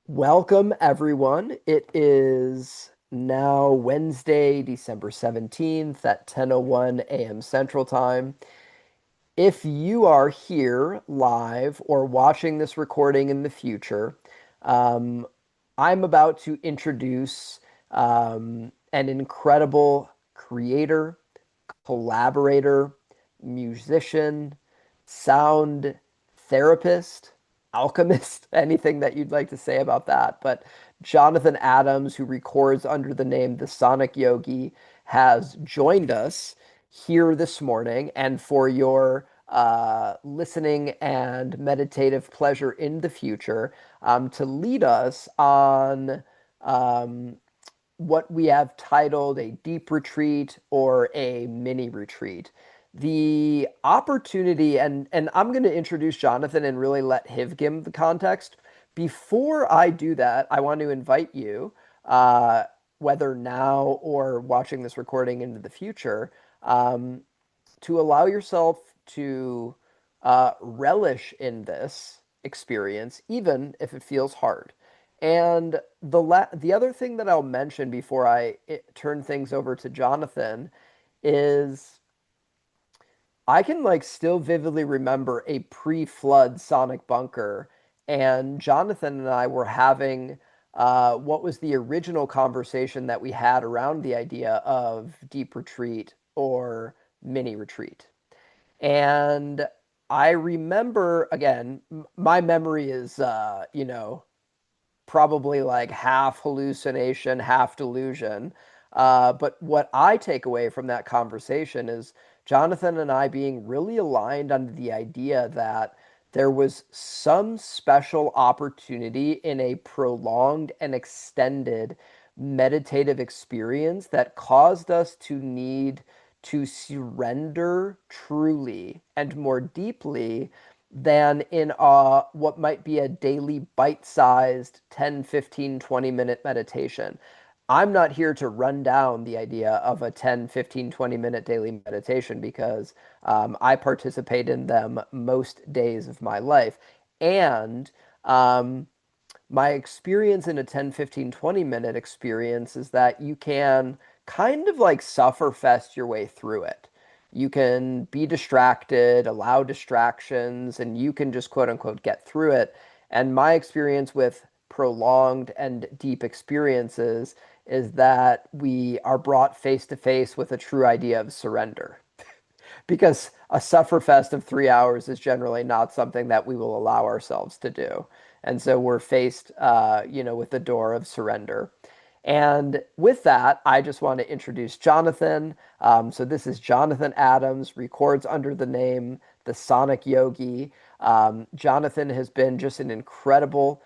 Welcome, everyone. It is now Wednesday, December 17th at 10:01 a.m. Central Time. If you are here live or watching this recording in the future, um, I'm about to introduce an incredible creator, collaborator, musician, sound therapist, alchemist, anything that you'd like to say about that. But Jonathan Adams, who records under the name The Sonic Yogi, has joined us here this morning. And for your listening and meditative pleasure in the future, to lead us on um, what we have titled a deep retreat or a mini retreat. The opportunity, and I'm going to introduce Jonathan and really let him give the context. Before I do that, I want to invite you, uh, whether now or watching this recording into the future, um, to allow yourself to relish in this experience, even if it feels hard. And the other thing that I'll mention before turn things over to Jonathan is I can like still vividly remember a pre-flood Sonic bunker, and Jonathan and I were having what was the original conversation that we had around the idea of deep retreat or mini retreat. And I remember again, my memory is probably like half hallucination, half delusion. But what I take away from that conversation is Jonathan and I being really aligned on the idea that there was some special opportunity in a prolonged and extended meditative experience that caused us to need to surrender truly and more deeply than in what might be a daily bite-sized 10, 15, 20-minute meditation. I'm not here to run down the idea of a 10, 15, 20-minute daily meditation because I participate in them most days of my life. And um, my experience in a 10, 15, 20-minute experience is that you can kind of like suffer fest your way through it. You can be distracted, allow distractions, and you can just quote unquote get through it. And my experience with prolonged and deep experiences is that we are brought face to face with a true idea of surrender. Because a sufferfest of 3 hours is generally not something that we will allow ourselves to do. And so we're faced, with the door of surrender. And with that, I just want to introduce Jonathan. So this is Jonathan Adams, records under the name The Sonic Yogi. Jonathan has been just an incredible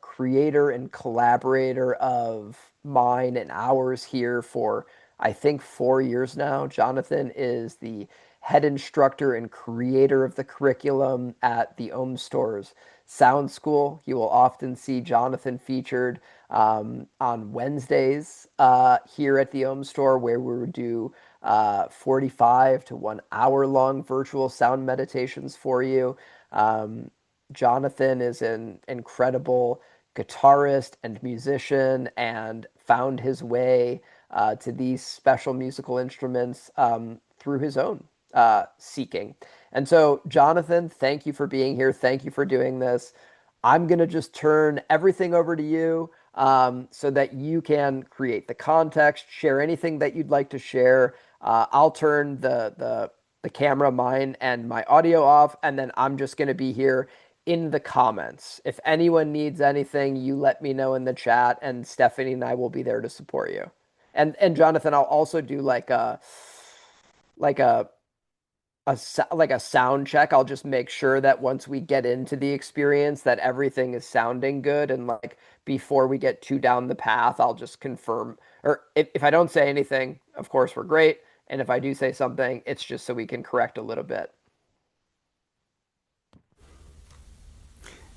creator and collaborator of mine and ours here for, I think, 4 years now. Jonathan is the head instructor and creator of the curriculum at the Ohm Store's Sound School. You will often see Jonathan featured on Wednesdays here at the Ohm Store, where we would do 45 to 1 hour long virtual sound meditations for you. Um, Jonathan is an incredible guitarist and musician and found his way to these special musical instruments through his own seeking. And so, Jonathan, thank you for being here. Thank you for doing this. I'm going to just turn everything over to you so that you can create the context, share anything that you'd like to share. I'll turn the camera, mine, and my audio off, and then I'm just going to be here in the comments. If anyone needs anything, you let me know in the chat, and Stephanie and I will be there to support you. And Jonathan, I'll also do like a like a sound check. I'll just make sure that once we get into the experience that everything is sounding good, and like before we get too down the path, I'll just confirm. Or if I don't say anything, of course we're great. And if I do say something, it's just so we can correct a little bit.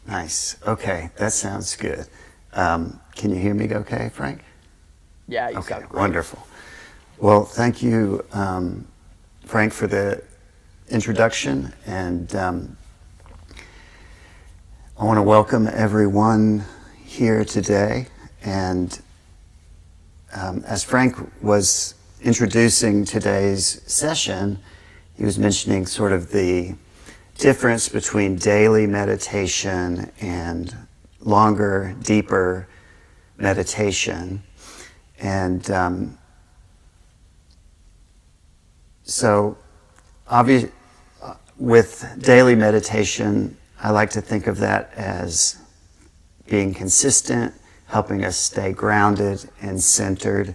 Nice. Okay, that sounds good. Can you hear me okay, Frank? Yeah, you Okay, sound great. wonderful. Well, thank you, Frank, for the introduction. And I want to welcome everyone here today. And as Frank was introducing today's session, he was mentioning sort of the difference between daily meditation and longer, deeper meditation. And so, with daily meditation, I like to think of that as being consistent, helping us stay grounded and centered.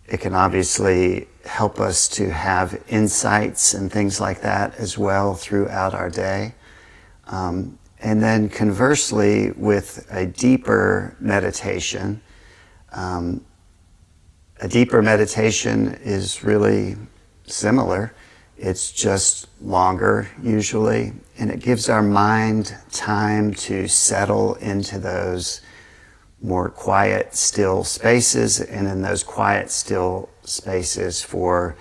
It can obviously help us to have insights and things like that as well throughout our day. And then conversely, with a deeper meditation is really similar. It's just longer usually, and it gives our mind time to settle into those more quiet, still spaces, and in those quiet, still spaces for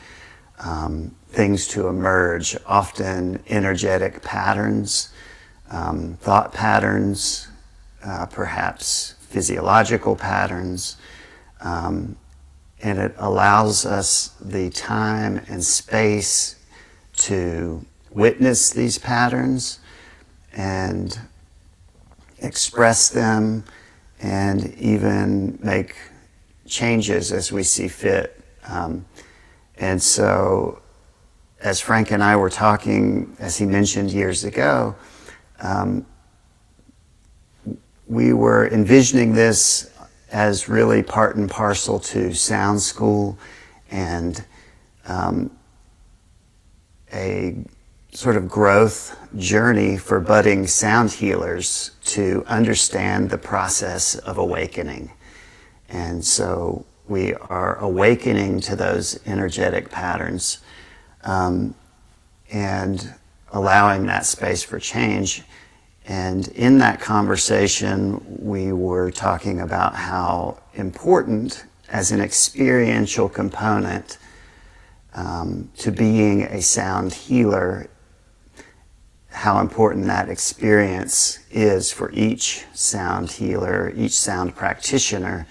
things to emerge, often energetic patterns, thought patterns, perhaps physiological patterns, and it allows us the time and space to witness these patterns and express them and even make changes as we see fit. And so, as Frank and I were talking, as he mentioned years ago, we were envisioning this as really part and parcel to sound school and a sort of growth journey for budding sound healers to understand the process of awakening. And so we are awakening to those energetic patterns and allowing that space for change. And in that conversation, we were talking about how important, as an experiential component to being a sound healer, how important that experience is for each sound healer, each sound practitioner,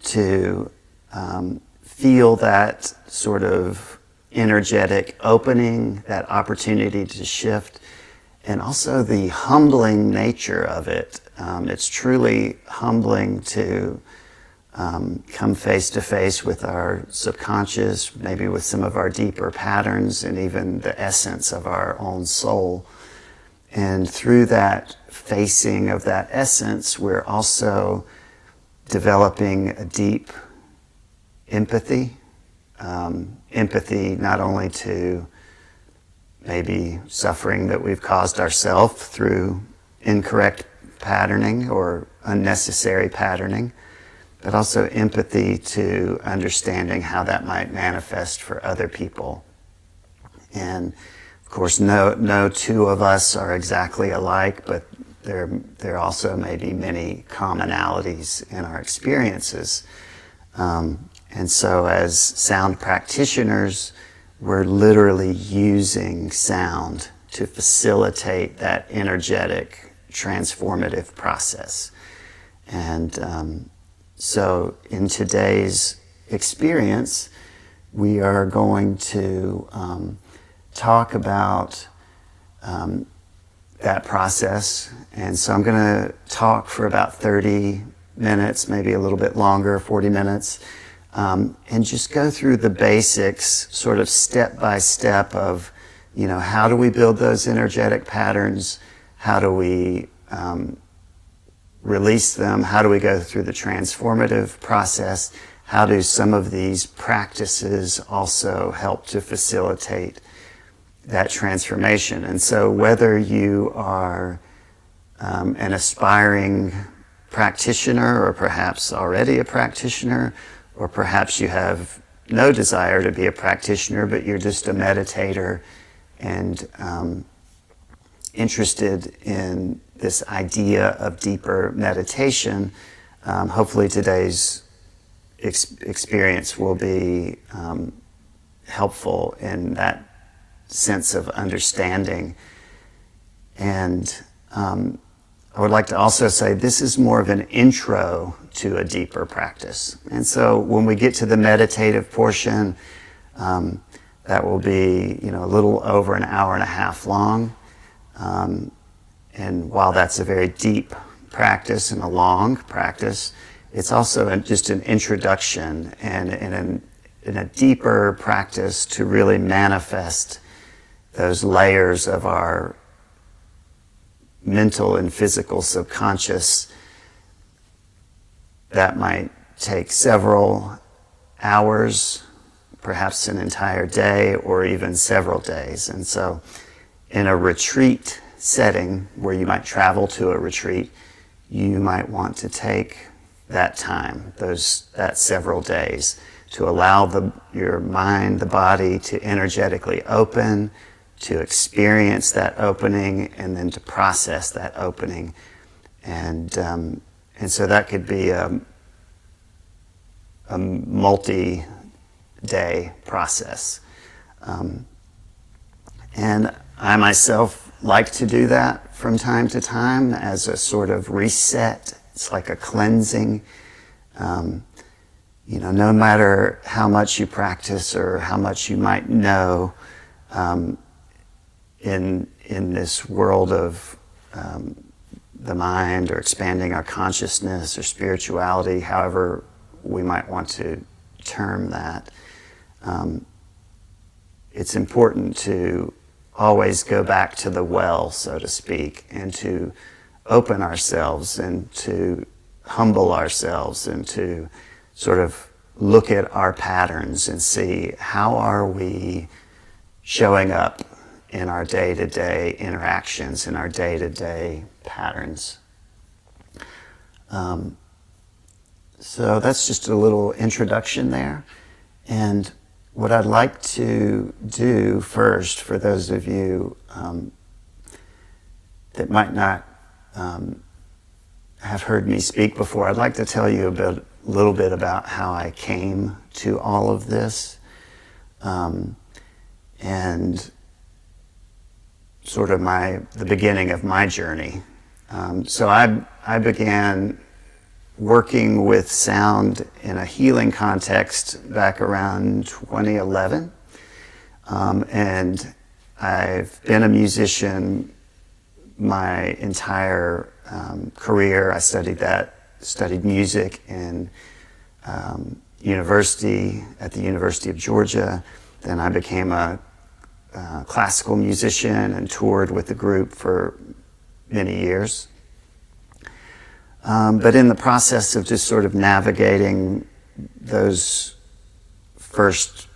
to feel that sort of energetic opening, that opportunity to shift, and also the humbling nature of it. It's truly humbling to come face to face with our subconscious, maybe with some of our deeper patterns and even the essence of our own soul. And through that facing of that essence, we're also developing a deep empathy. Empathy not only to maybe suffering that we've caused ourselves through incorrect patterning or unnecessary patterning, but also empathy to understanding how that might manifest for other people. And of course, no two of us are exactly alike, but there also may be many commonalities in our experiences. And so as sound practitioners, we're literally using sound to facilitate that energetic, transformative process. And so in today's experience, we are going to talk about that process. And so I'm going to talk for about 30 minutes, maybe a little bit longer, 40 minutes, and just go through the basics, sort of step by step of, how do we build those energetic patterns? How do we release them? How do we go through the transformative process? How do some of these practices also help to facilitate that transformation? And so whether you are an aspiring practitioner or perhaps already a practitioner, or perhaps you have no desire to be a practitioner, but you're just a meditator and interested in this idea of deeper meditation, hopefully today's experience will be helpful in that sense of understanding. And I would like to also say this is more of an intro to a deeper practice. And so when we get to the meditative portion, that will be, a little over an hour and a half long. And while that's a very deep practice and a long practice, it's also just an introduction and in a deeper practice to really manifest those layers of our mental and physical subconscious that might take several hours, perhaps an entire day, or even several days. And so in a retreat setting where you might travel to a retreat, you might want to take that time, that several days, to allow your mind, the body, to energetically open, to experience that opening, and then to process that opening. And so that could be a multi-day process. And I myself like to do that from time to time as a sort of reset. It's like a cleansing. No matter how much you practice or how much you might know, in this world of the mind, or expanding our consciousness, or spirituality, however we might want to term that, it's important to always go back to the well, so to speak, and to open ourselves and to humble ourselves and to sort of look at our patterns and see how are we showing up in our day-to-day interactions, in our day-to-day patterns. So that's just a little introduction there. And what I'd like to do first, for those of you that might not have heard me speak before, I'd like to tell you a little bit about how I came to all of this, and sort of the beginning of my journey. So I began working with sound in a healing context back around 2011. And I've been a musician my entire career. I studied music in university, at the University of Georgia. Then I became a classical musician and toured with the group for many years. But in the process of just sort of navigating those first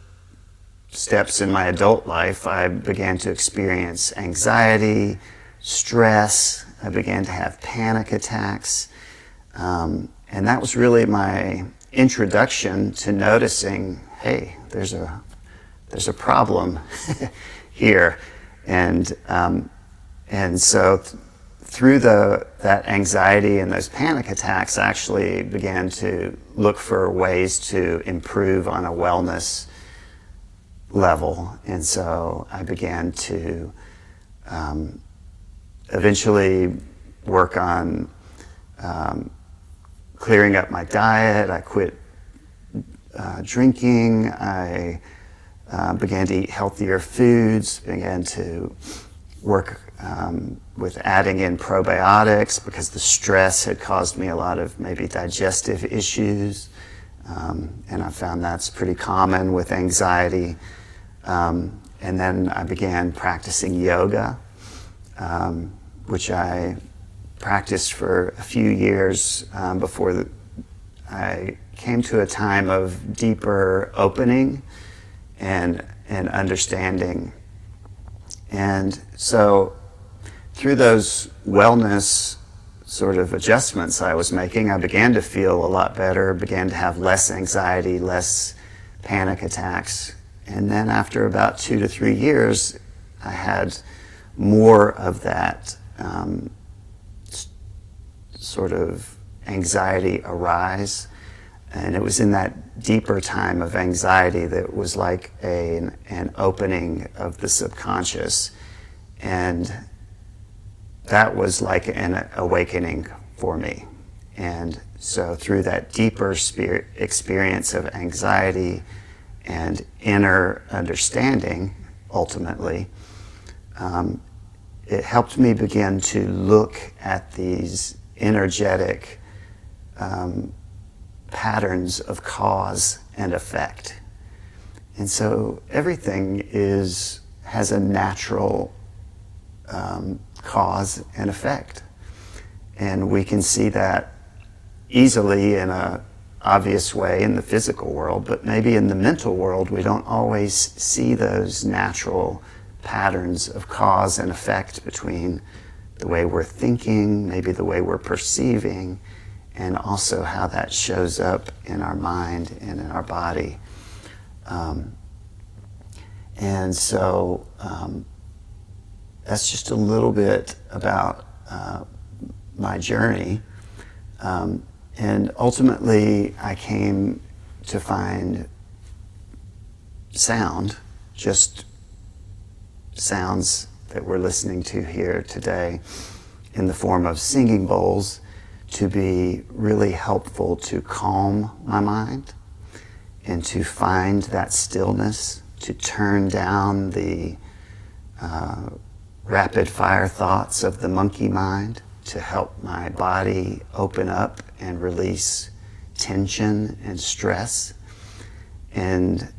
steps in my adult life, I began to experience anxiety, stress. I began to have panic attacks. And that was really my introduction to noticing, hey, there's a problem here. And so through that anxiety and those panic attacks, I actually began to look for ways to improve on a wellness level. And so I began to eventually work on clearing up my diet. I quit drinking. I began to eat healthier foods, began to work with adding in probiotics because the stress had caused me a lot of maybe digestive issues. And I found that's pretty common with anxiety. And then I began practicing yoga, which I practiced for a few years before I came to a time of deeper opening and understanding. And so through those wellness sort of adjustments I was making, I began to feel a lot better, began to have less anxiety, less panic attacks. And then after about 2 to 3 years, I had more of that sort of anxiety arise. And it was in that deeper time of anxiety that was like an opening of the subconscious. And that was like an awakening for me. And so through that deeper experience of anxiety and inner understanding, ultimately, it helped me begin to look at these energetic patterns of cause and effect. And so everything has a natural cause and effect. And we can see that easily in an obvious way in the physical world, but maybe in the mental world we don't always see those natural patterns of cause and effect between the way we're thinking, maybe the way we're perceiving, and also how that shows up in our mind and in our body. And so that's just a little bit about my journey. And ultimately, I came to find sound, just sounds that we're listening to here today in the form of singing bowls, to be really helpful to calm my mind and to find that stillness, to turn down the rapid fire thoughts of the monkey mind, to help my body open up and release tension and stress, and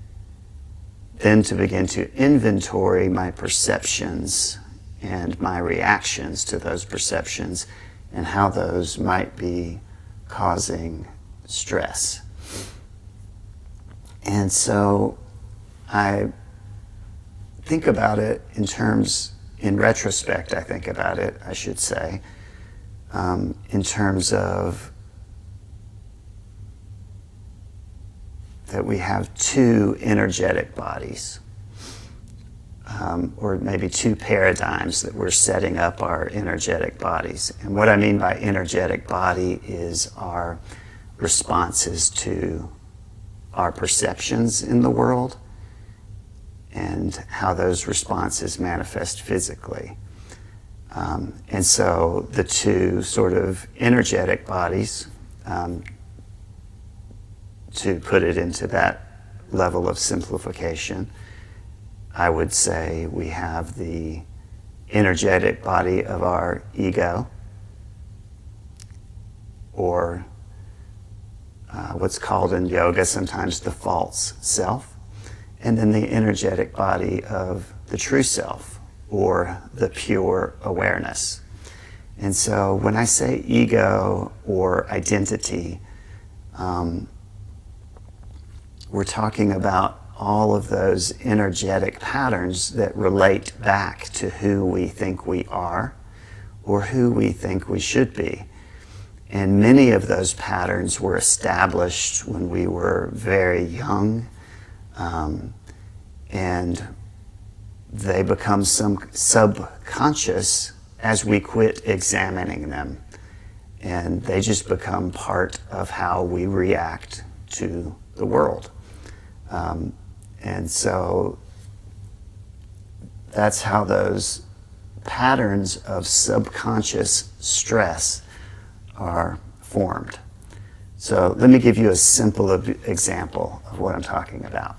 then to begin to inventory my perceptions and my reactions to those perceptions and how those might be causing stress. And so I think about it in retrospect, I think about it, I should say, in terms of that we have two energetic bodies, or maybe two paradigms that we're setting up our energetic bodies. And what I mean by energetic body is our responses to our perceptions in the world and how those responses manifest physically. And so the two sort of energetic bodies, to put it into that level of simplification, I would say we have the energetic body of our ego, or what's called in yoga sometimes the false self, and then the energetic body of the true self, or the pure awareness. And so when I say ego or identity, we're talking about all of those energetic patterns that relate back to who we think we are or who we think we should be. And many of those patterns were established when we were very young, and they become some subconscious as we quit examining them. And they just become part of how we react to the world. And so that's how those patterns of subconscious stress are formed. So let me give you a simple example of what I'm talking about.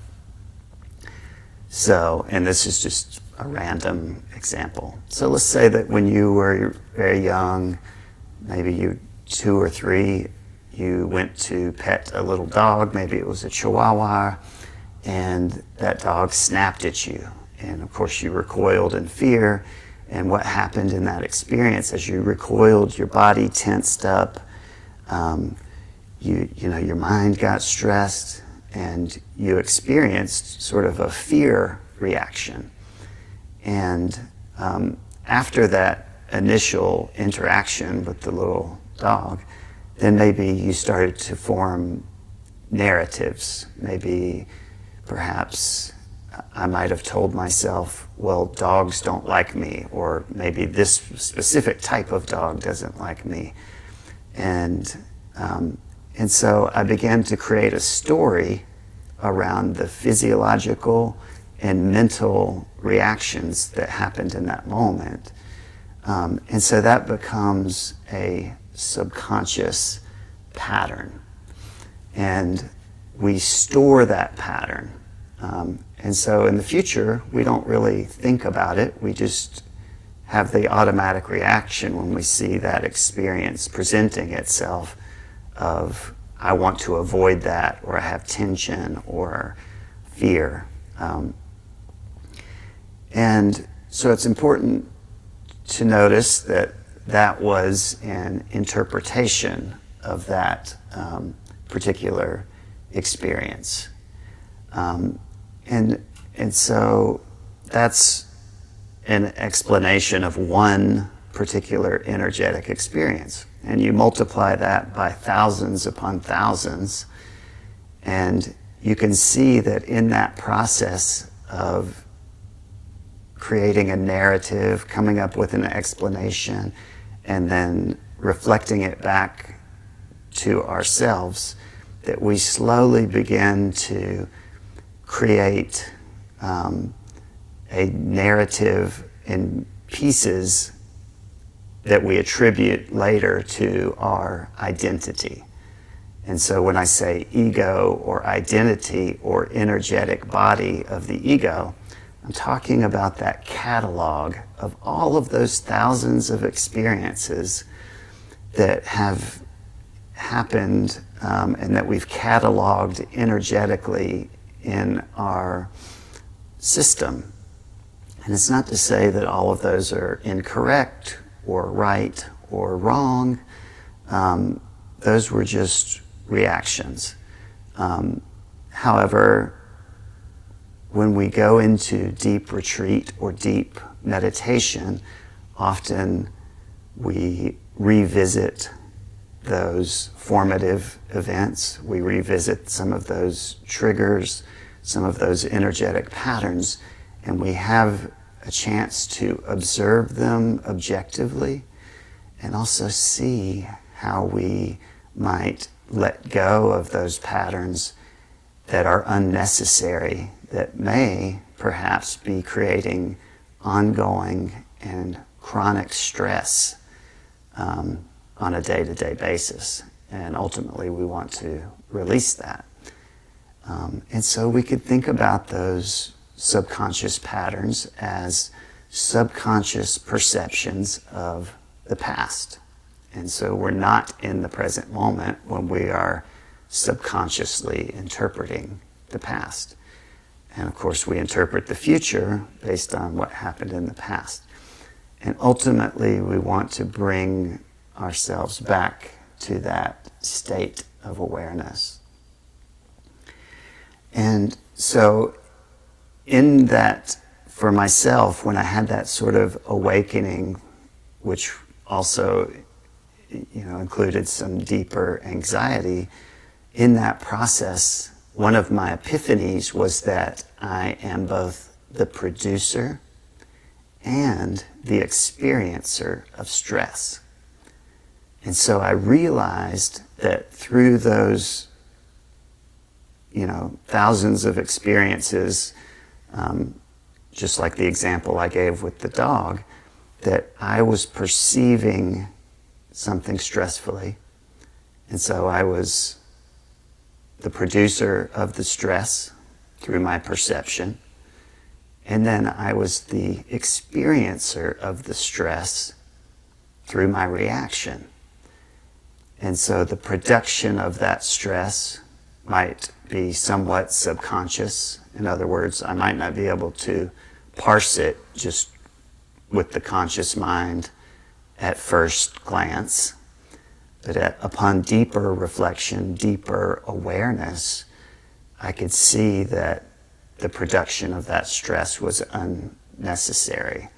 So, and this is just a random example. So let's say that when you were very young, maybe you 2 or 3, you went to pet a little dog, maybe it was a Chihuahua, and that dog snapped at you. And of course you recoiled in fear. And what happened in that experience, as you recoiled, your body tensed up, your mind got stressed, and you experienced sort of a fear reaction. And after that initial interaction with the little dog, then maybe you started to form narratives. Maybe, perhaps, I might have told myself, well, dogs don't like me, or maybe this specific type of dog doesn't like me. And so I began to create a story around the physiological and mental reactions that happened in that moment. And so that becomes a subconscious pattern. And we store that pattern. And so in the future, we don't really think about it. We just have the automatic reaction when we see that experience presenting itself of, I want to avoid that, or I have tension or fear. And so it's important to notice that that was an interpretation of that particular experience. And so that's an explanation of one particular energetic experience. And you multiply that by thousands upon thousands, and you can see that in that process of creating a narrative, coming up with an explanation, and then reflecting it back to ourselves, that we slowly begin to create a narrative in pieces that we attribute later to our identity. And so when I say ego or identity or energetic body of the ego, I'm talking about that catalog of all of those thousands of experiences that have happened and that we've cataloged energetically in our system. And it's not to say that all of those are incorrect or right or wrong. Those were just reactions. However, when we go into deep retreat or deep meditation, often we revisit those formative events. We revisit some of those triggers, some of those energetic patterns, and we have a chance to observe them objectively and also see how we might let go of those patterns that are unnecessary, that may perhaps be creating ongoing and chronic stress on a day-to-day basis. And ultimately, we want to release that. And so we could think about those subconscious patterns as subconscious perceptions of the past. And so we're not in the present moment when we are subconsciously interpreting the past. And of course, we interpret the future based on what happened in the past. And ultimately, we want to bring ourselves back to that state of awareness. And so in that, for myself, when I had that sort of awakening, which also included some deeper anxiety, in that process, one of my epiphanies was that I am both the producer and the experiencer of stress. And so I realized that through those, thousands of experiences, just like the example I gave with the dog, that I was perceiving something stressfully. And so I was the producer of the stress through my perception. And then I was the experiencer of the stress through my reaction. And so the production of that stress might be somewhat subconscious. In other words, I might not be able to parse it just with the conscious mind at first glance. But upon deeper reflection, deeper awareness, I could see that the production of that stress was unnecessary.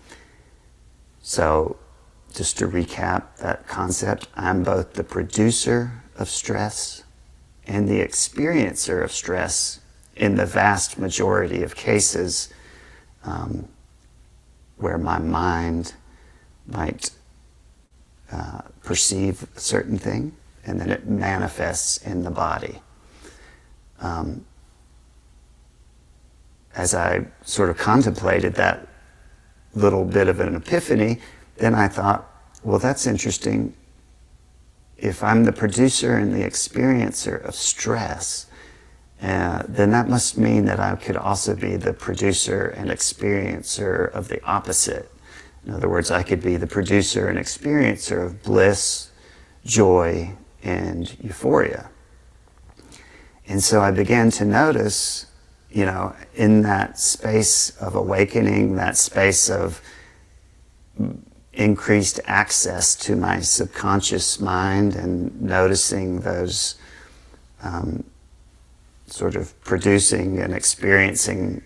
So just to recap that concept, I'm both the producer of stress and the experiencer of stress in the vast majority of cases where my mind might perceive a certain thing, and then it manifests in the body. As I sort of contemplated that little bit of an epiphany, then I thought, well, that's interesting. If I'm the producer and the experiencer of stress, then that must mean that I could also be the producer and experiencer of the opposite. In other words, I could be the producer and experiencer of bliss, joy, and euphoria. And so I began to notice, in that space of awakening, that space of increased access to my subconscious mind, and noticing those sort of producing and experiencing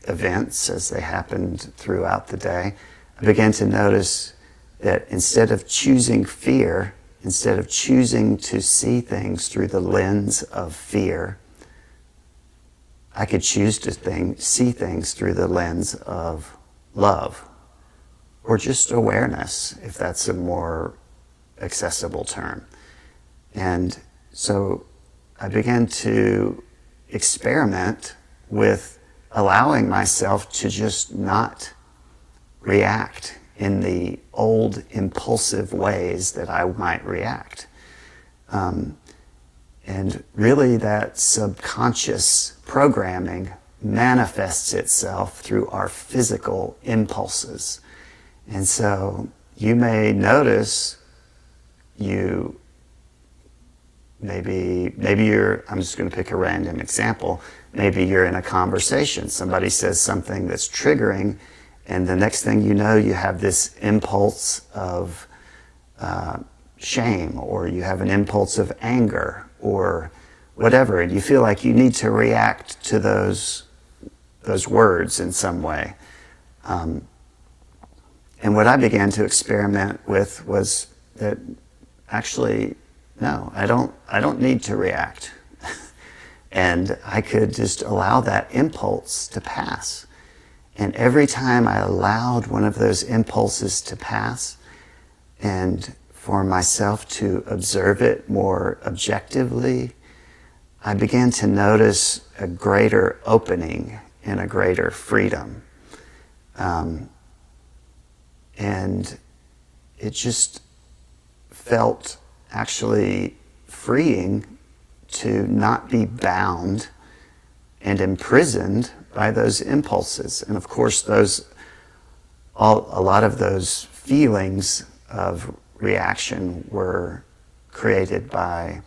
events as they happened throughout the day, I began to notice that instead of choosing fear, instead of choosing to see things through the lens of fear, I could choose to see things through the lens of love, or just awareness, if that's a more accessible term. And so I began to experiment with allowing myself to just not react in the old impulsive ways that I might react. And really that subconscious programming manifests itself through our physical impulses. And so you may notice maybe you're, I'm just going to pick a random example, maybe you're in a conversation, somebody says something that's triggering, and the next thing you know, you have this impulse of shame, or you have an impulse of anger, or whatever, and you feel like you need to react to those words in some way. And what I began to experiment with was that actually, no, I don't need to react. And I could just allow that impulse to pass. And every time I allowed one of those impulses to pass, and for myself to observe it more objectively, I began to notice a greater opening and a greater freedom. And it just felt actually freeing to not be bound and imprisoned by those impulses. And of course, a lot of those feelings of reaction were created by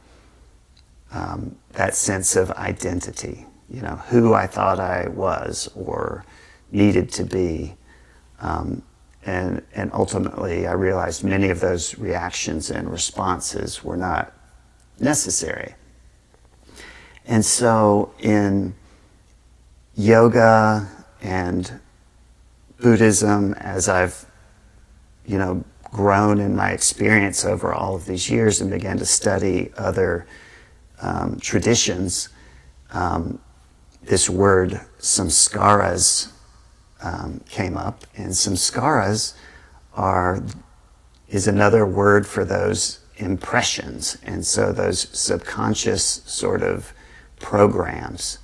that sense of identity, who I thought I was or needed to be. And ultimately, I realized many of those reactions and responses were not necessary. And so in yoga and Buddhism, as I've, grown in my experience over all of these years and began to study other traditions, this word samskaras came up, and samskaras is another word for those impressions, and so those subconscious sort of programs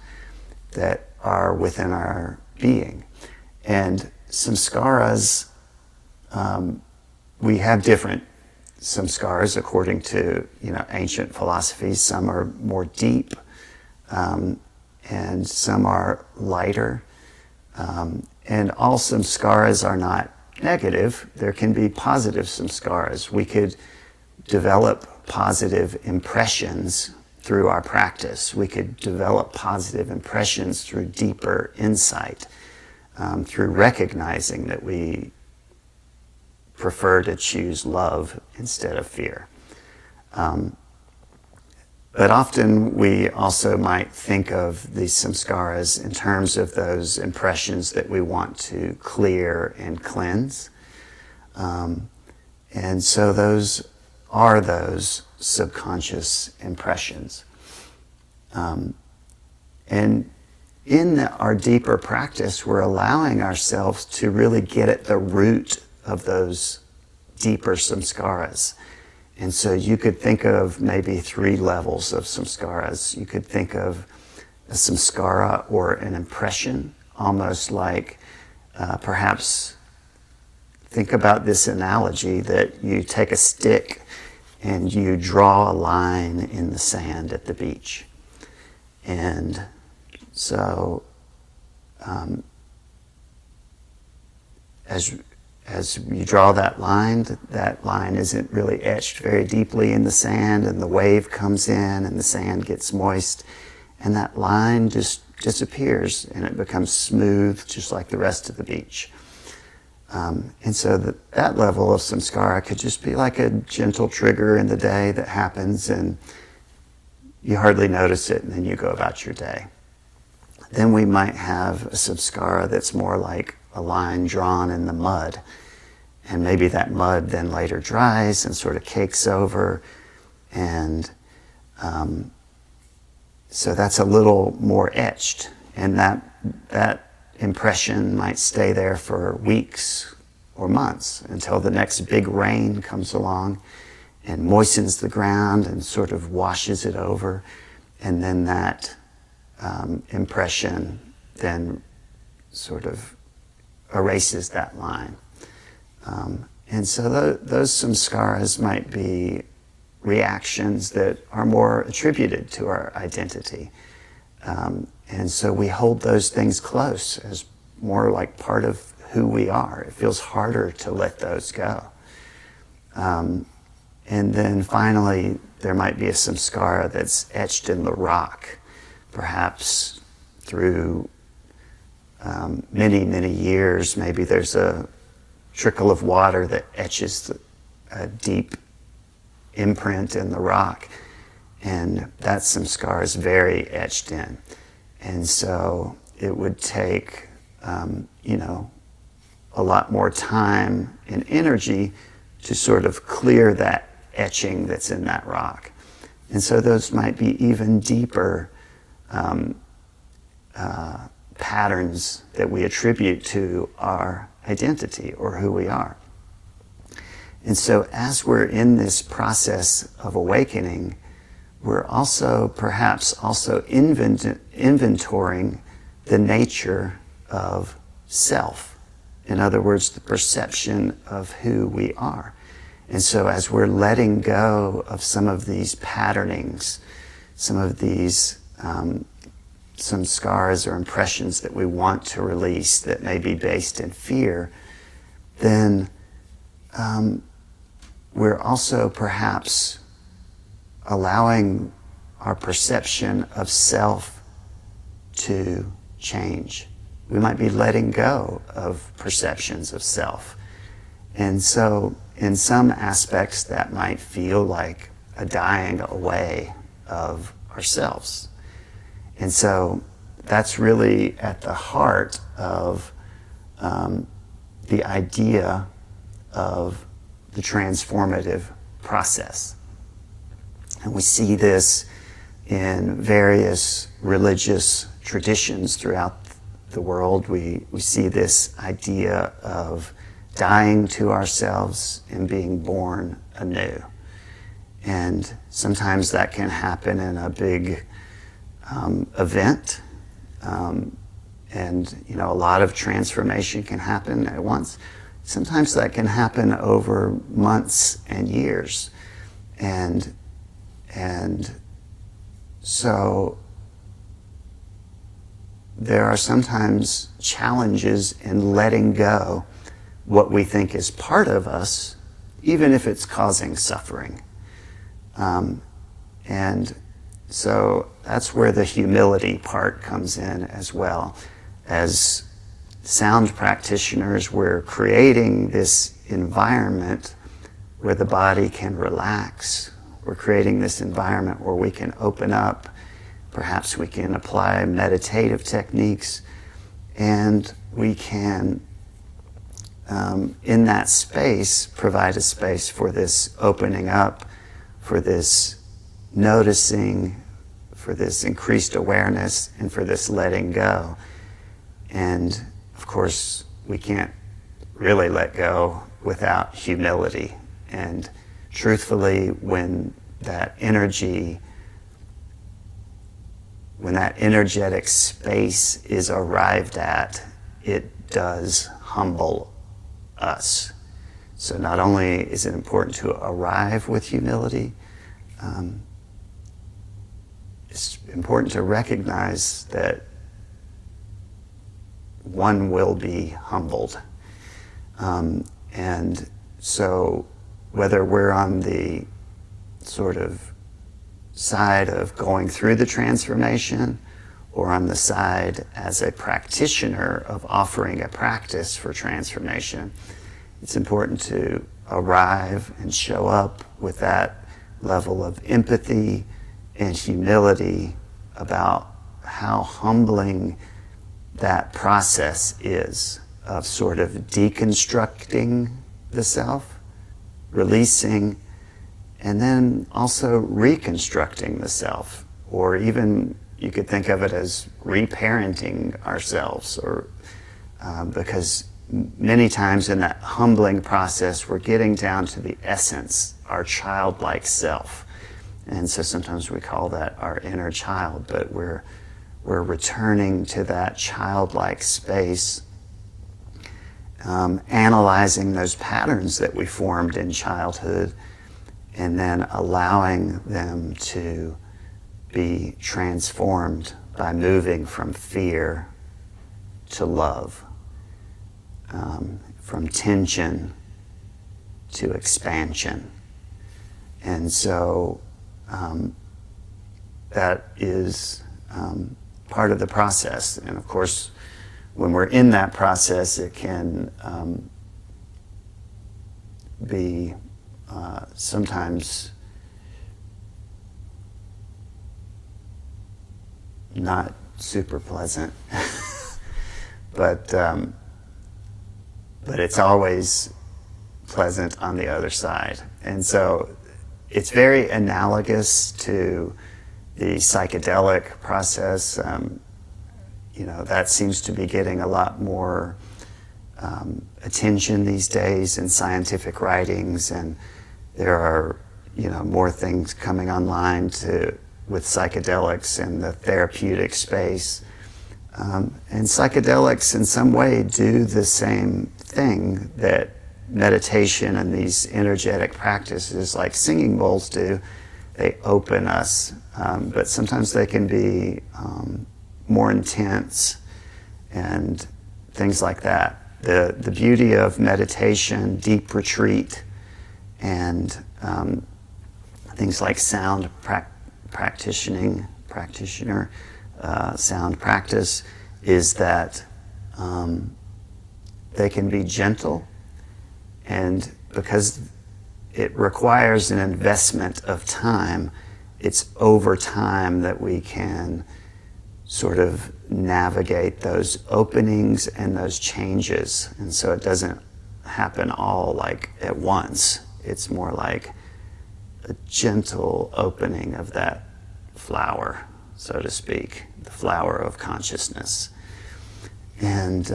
that are within our being. And samskaras, we have different samskaras according to ancient philosophies. Some are more deep, and some are lighter. And all samskaras are not negative. There can be positive samskaras. We could develop positive impressions through our practice. We could develop positive impressions through deeper insight, through recognizing that we prefer to choose love instead of fear. But often we also might think of these samskaras in terms of those impressions that we want to clear and cleanse. And so those are those subconscious impressions. And in our deeper practice, we're allowing ourselves to really get at the root of those deeper samskaras. And so you could think of maybe 3 levels of samskaras. You could think of a samskara or an impression, almost like perhaps think about this analogy that you take a stick and you draw a line in the sand at the beach. And so as you draw that line isn't really etched very deeply in the sand, and the wave comes in and the sand gets moist, and that line just disappears and it becomes smooth just like the rest of the beach. And so that level of samskara could just be like a gentle trigger in the day that happens and you hardly notice it, and then you go about your day. Then we might have a samskara that's more like a line drawn in the mud. And maybe that mud then later dries and sort of cakes over. And so that's a little more etched. And that impression might stay there for weeks or months until the next big rain comes along and moistens the ground and sort of washes it over. And then that impression then sort of erases that line. And so those samskaras might be reactions that are more attributed to our identity. And so we hold those things close as more like part of who we are. It feels harder to let those go. And then finally, there might be a samskara that's etched in the rock, perhaps through many, many years. Maybe there's a trickle of water that etches a deep imprint in the rock, and that samskara is very etched in. And so it would take, a lot more time and energy to sort of clear that etching that's in that rock. And so those might be even deeper patterns that we attribute to our identity or who we are. And so as we're in this process of awakening, we're also perhaps also inventorying the nature of self. In other words, the perception of who we are. And so as we're letting go of some of these patternings, some of these some scars or impressions that we want to release that may be based in fear, then we're also perhaps allowing our perception of self to change. We might be letting go of perceptions of self. And so in some aspects that might feel like a dying away of ourselves. And so that's really at the heart of the idea of the transformative process. And we see this in various religious traditions throughout the world. We see this idea of dying to ourselves and being born anew. And sometimes that can happen in a big event. And a lot of transformation can happen at once. Sometimes that can happen over months and years. And so there are sometimes challenges in letting go what we think is part of us, even if it's causing suffering. And so that's where the humility part comes in as well. As sound practitioners, we're creating this environment where the body can relax. We're creating this environment where we can open up. Perhaps we can apply meditative techniques, and we can, in that space, provide a space for this opening up, for this noticing, for this increased awareness, and for this letting go. And of course, we can't really let go without humility. And truthfully, when that energetic space is arrived at, it does humble us. So not only is it important to arrive with humility, it's important to recognize that one will be humbled. And so whether we're on the sort of side of going through the transformation or on the side as a practitioner of offering a practice for transformation, it's important to arrive and show up with that level of empathy and humility about how humbling that process is of sort of deconstructing the self, releasing, and then also reconstructing the self, or even you could think of it as reparenting ourselves, or because many times in that humbling process we're getting down to the essence, our childlike self. And so sometimes we call that our inner child, but we're returning to that childlike space, analyzing those patterns that we formed in childhood, and then allowing them to be transformed by moving from fear to love, from tension to expansion. And so that is part of the process. And of course, when we're in that process, it can be sometimes not super pleasant, but it's always pleasant on the other side. And so it's very analogous to the psychedelic process. That seems to be getting a lot more attention these days in scientific writings, and there are more things coming online with psychedelics in the therapeutic space. And psychedelics in some way do the same thing that meditation and these energetic practices like singing bowls do. They open us, but sometimes they can be more intense and things like that. The beauty of meditation, deep retreat, and things like sound practitioner, sound practice, is that they can be gentle, and because it requires an investment of time, it's over time that we can sort of navigate those openings and those changes. And so it doesn't happen all like at once. It's more like a gentle opening of that flower, so to speak, the flower of consciousness. And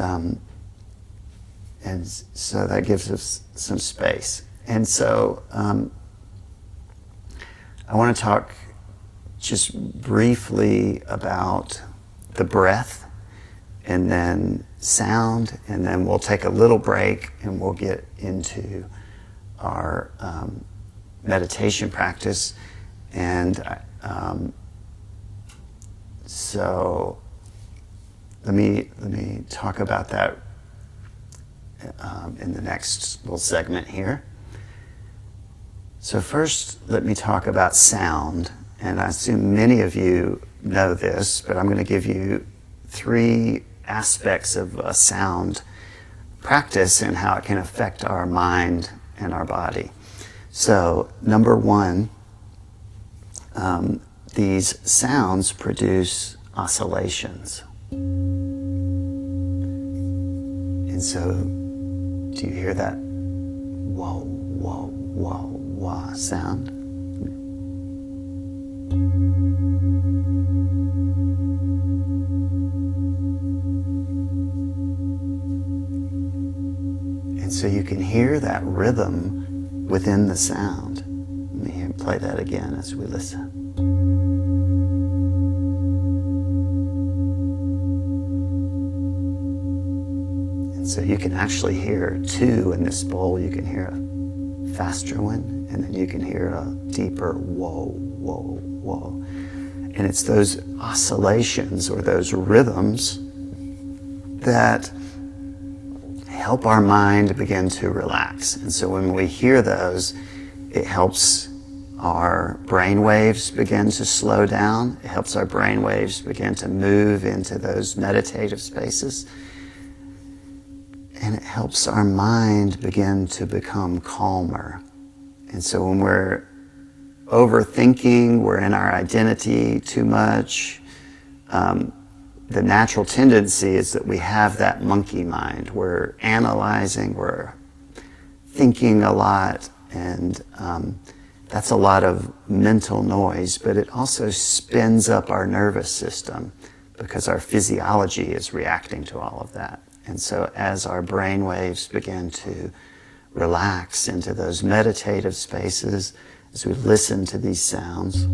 so that gives us some space. And so I want to talk just briefly about the breath, and then sound, and then we'll take a little break and we'll get into our meditation practice. And so let me talk about that in the next little segment here. So first, let me talk about sound. And I assume many of you know this, but I'm going to give you 3 aspects of a sound practice and how it can affect our mind and our body. So, number 1, these sounds produce oscillations. And so, do you hear that whoa, whoa, whoa, whoa sound? And so you can hear that rhythm within the sound. Let me play that again as we listen. And so you can actually hear two in this bowl. You can hear a faster one, and then you can hear a deeper whoa, whoa, whoa. And it's those oscillations or those rhythms that help our mind begin to relax. And so when we hear those, it helps our brain waves begin to slow down. It helps our brain waves begin to move into those meditative spaces. And it helps our mind begin to become calmer. And so when we're overthinking, we're in our identity too much, the natural tendency is that we have that monkey mind. We're analyzing, we're thinking a lot, and that's a lot of mental noise, but it also spins up our nervous system because our physiology is reacting to all of that. And so as our brain waves begin to relax into those meditative spaces, as we listen to these sounds,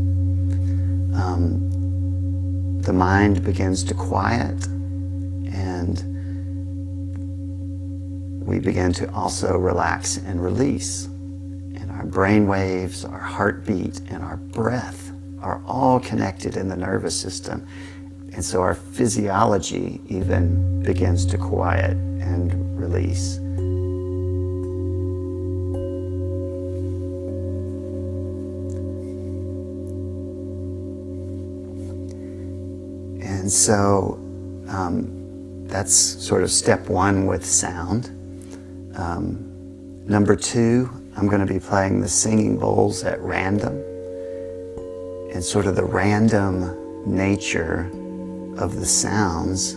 the mind begins to quiet, and we begin to also relax and release. And our brain waves, our heartbeat, and our breath are all connected in the nervous system. And so our physiology even begins to quiet and release. And so that's sort of step one with sound. Number two, I'm going to be playing the singing bowls at random. And sort of the random nature of the sounds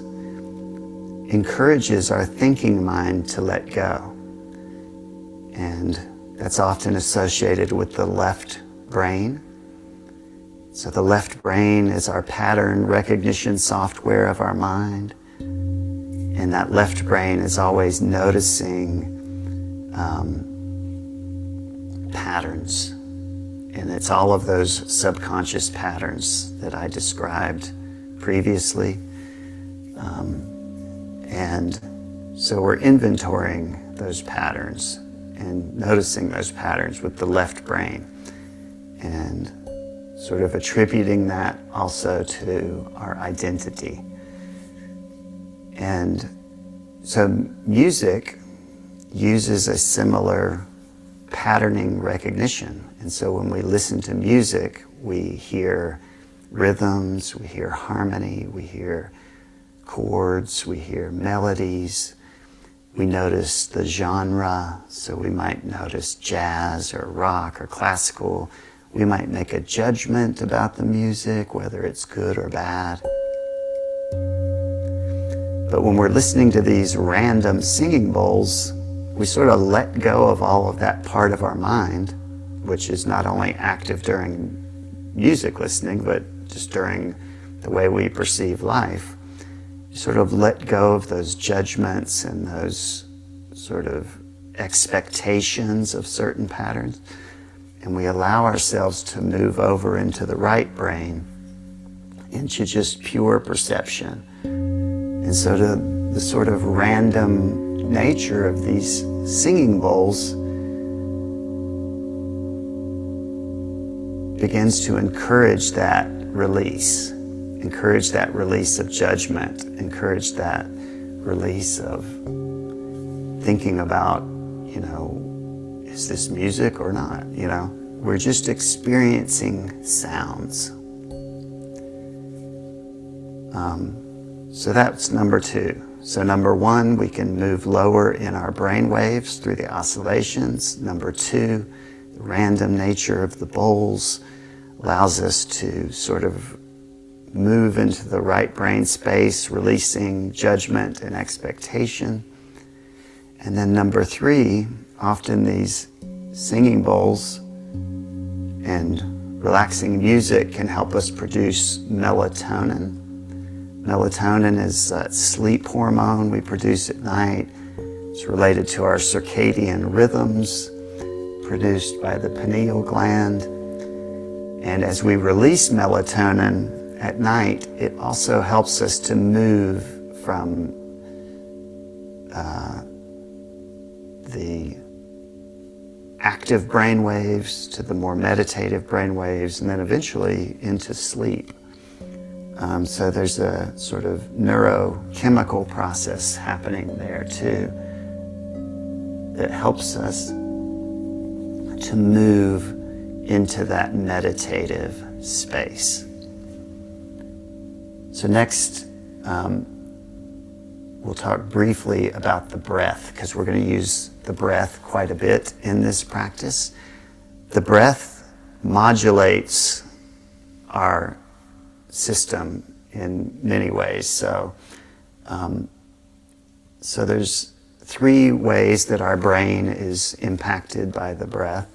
encourages our thinking mind to let go. And that's often associated with the left brain. So the left brain is our pattern recognition software of our mind. And that left brain is always noticing patterns. And it's all of those subconscious patterns that I described previously. And so we're inventorying those patterns and noticing those patterns with the left brain, and sort of attributing that also to our identity. And so music uses a similar patterning recognition. And so when we listen to music, we hear rhythms, we hear harmony, we hear chords, we hear melodies. We notice the genre, so we might notice jazz or rock or classical. We might make a judgment about the music, whether it's good or bad. But when we're listening to these random singing bowls, we sort of let go of all of that part of our mind, which is not only active during music listening, but just during the way we perceive life. You sort of let go of those judgments and those sort of expectations of certain patterns. And we allow ourselves to move over into the right brain, into just pure perception. And so the sort of random nature of these singing bowls begins to encourage that release of judgment, encourage that release of thinking about, is this music or not? We're just experiencing sounds. So that's number two. So number one, we can move lower in our brain waves through the oscillations. Number two, the random nature of the bowls allows us to sort of move into the right brain space, releasing judgment and expectation. And then number three, often these singing bowls and relaxing music can help us produce melatonin. Melatonin is a sleep hormone we produce at night. It's related to our circadian rhythms, produced by the pineal gland. And as we release melatonin at night, it also helps us to move from the active brain waves to the more meditative brain waves, and then eventually into sleep. So there's a sort of neurochemical process happening there too that helps us to move into that meditative space. So next, we'll talk briefly about the breath, because we're going to use the breath quite a bit in this practice. The breath modulates our system in many ways. So there's 3 ways that our brain is impacted by the breath.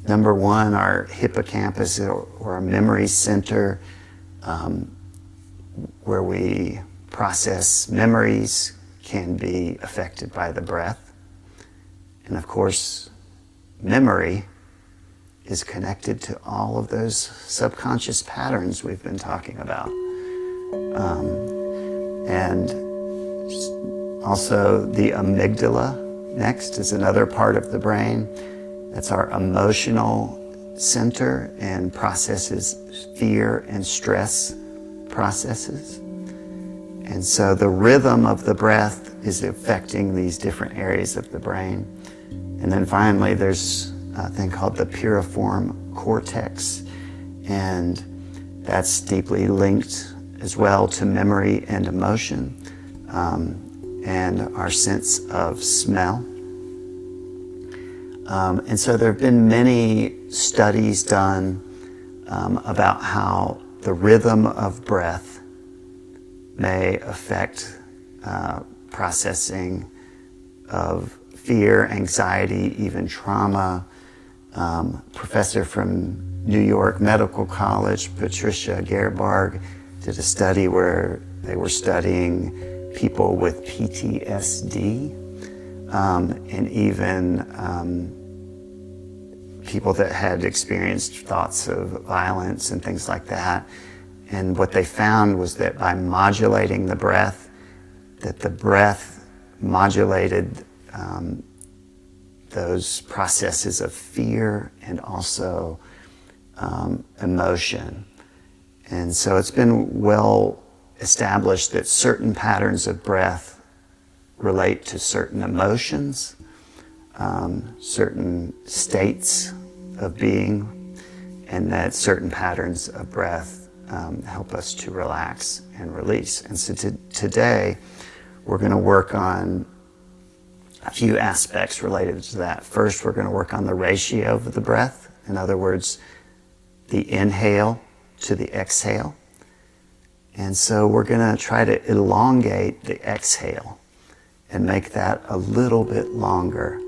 Number 1, our hippocampus, or our memory center, where we process memories, can be affected by the breath. And of course, memory is connected to all of those subconscious patterns we've been talking about. And also the amygdala next is another part of the brain. That's our emotional center and processes fear and stress processes. And so the rhythm of the breath is affecting these different areas of the brain. And then finally, there's a thing called the piriform cortex, and that's deeply linked as well to memory and emotion, and our sense of smell. And so there have been many studies done about how the rhythm of breath may affect processing of fear, anxiety, even trauma. Professor from New York Medical College, Patricia Gerbarg, did a study where they were studying people with PTSD, and even people that had experienced thoughts of violence and things like that. And what they found was that by modulating the breath, that the breath modulated those processes of fear and also emotion. And so it's been well established that certain patterns of breath relate to certain emotions, certain states of being, and that certain patterns of breath help us to relax and release. And so today we're going to work on a few aspects related to that. First, we're going to work on the ratio of the breath. In other words, the inhale to the exhale. And so we're going to try to elongate the exhale and make that a little bit longer.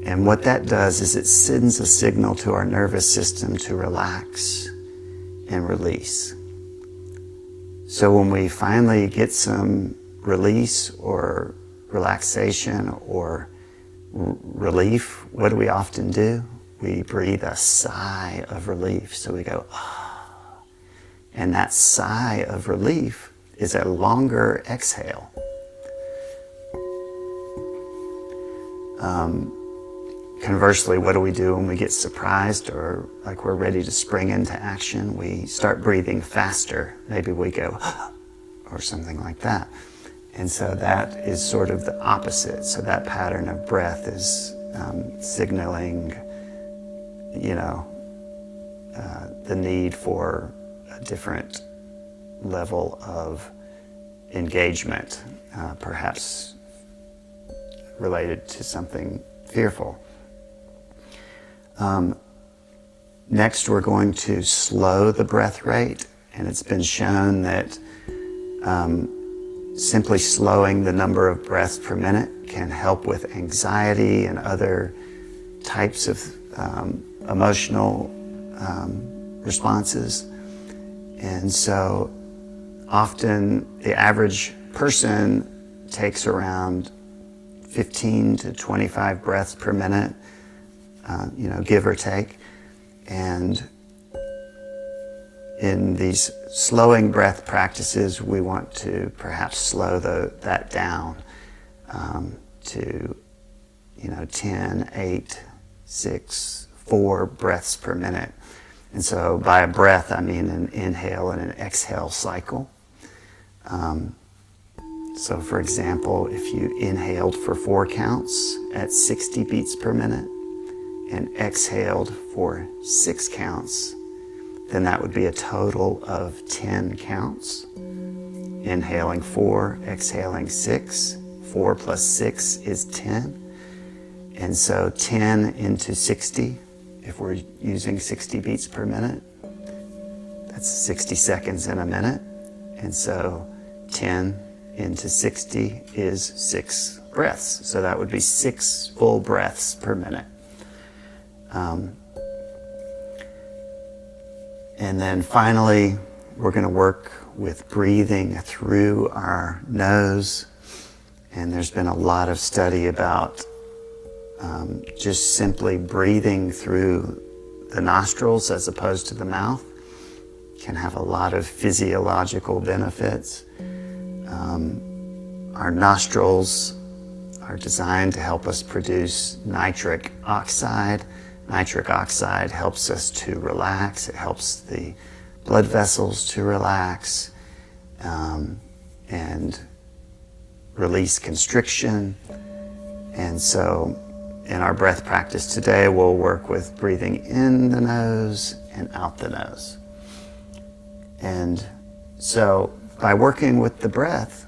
And what that does is it sends a signal to our nervous system to relax and release. So when we finally get some release or relaxation or relief, what do we often do? We breathe a sigh of relief. So we go, ah. And that sigh of relief is a longer exhale. Conversely, what do we do when we get surprised or like we're ready to spring into action? We start breathing faster. Maybe we go, or something like that. And so that is sort of the opposite. So that pattern of breath is signaling, the need for a different level of engagement, perhaps related to something fearful. Next, we're going to slow the breath rate, and it's been shown that simply slowing the number of breaths per minute can help with anxiety and other types of emotional responses. And so often the average person takes around 15 to 25 breaths per minute, give or take. And in these slowing breath practices, we want to perhaps slow that down to 10, 8, 6, 4 breaths per minute. And so by a breath, I mean an inhale and an exhale cycle. So for example, if you inhaled for 4 counts at 60 beats per minute and exhaled for 6 counts, then that would be a total of 10 counts. Inhaling 4, exhaling 6. 4 plus 6 is 10. And so 10 into 60, if we're using 60 beats per minute, that's 60 seconds in a minute. And so 10 into 60 is 6 breaths. So that would be 6 full breaths per minute. And then finally, we're going to work with breathing through our nose. And there's been a lot of study about just simply breathing through the nostrils as opposed to the mouth can have a lot of physiological benefits. Our nostrils are designed to help us produce nitric oxide. Nitric oxide helps us to relax. It helps the blood vessels to relax and release constriction. And so in our breath practice today, we'll work with breathing in the nose and out the nose. And so by working with the breath,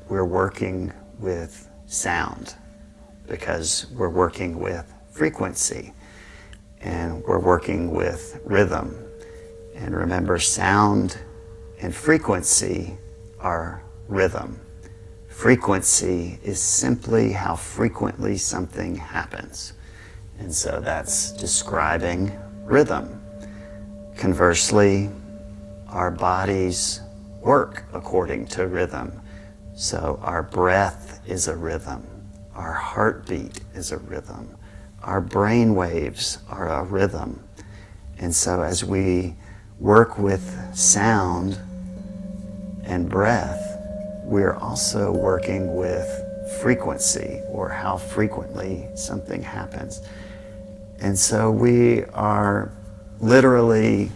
we're working with sound because we're working with frequency and we're working with rhythm. And remember, sound and frequency are rhythm. Frequency is simply how frequently something happens. And so that's describing rhythm. Conversely, our bodies work according to rhythm. So our breath is a rhythm. Our heartbeat is a rhythm. Our brain waves are a rhythm. And so as we work with sound and breath, we're also working with frequency, or how frequently something happens. And so we are literally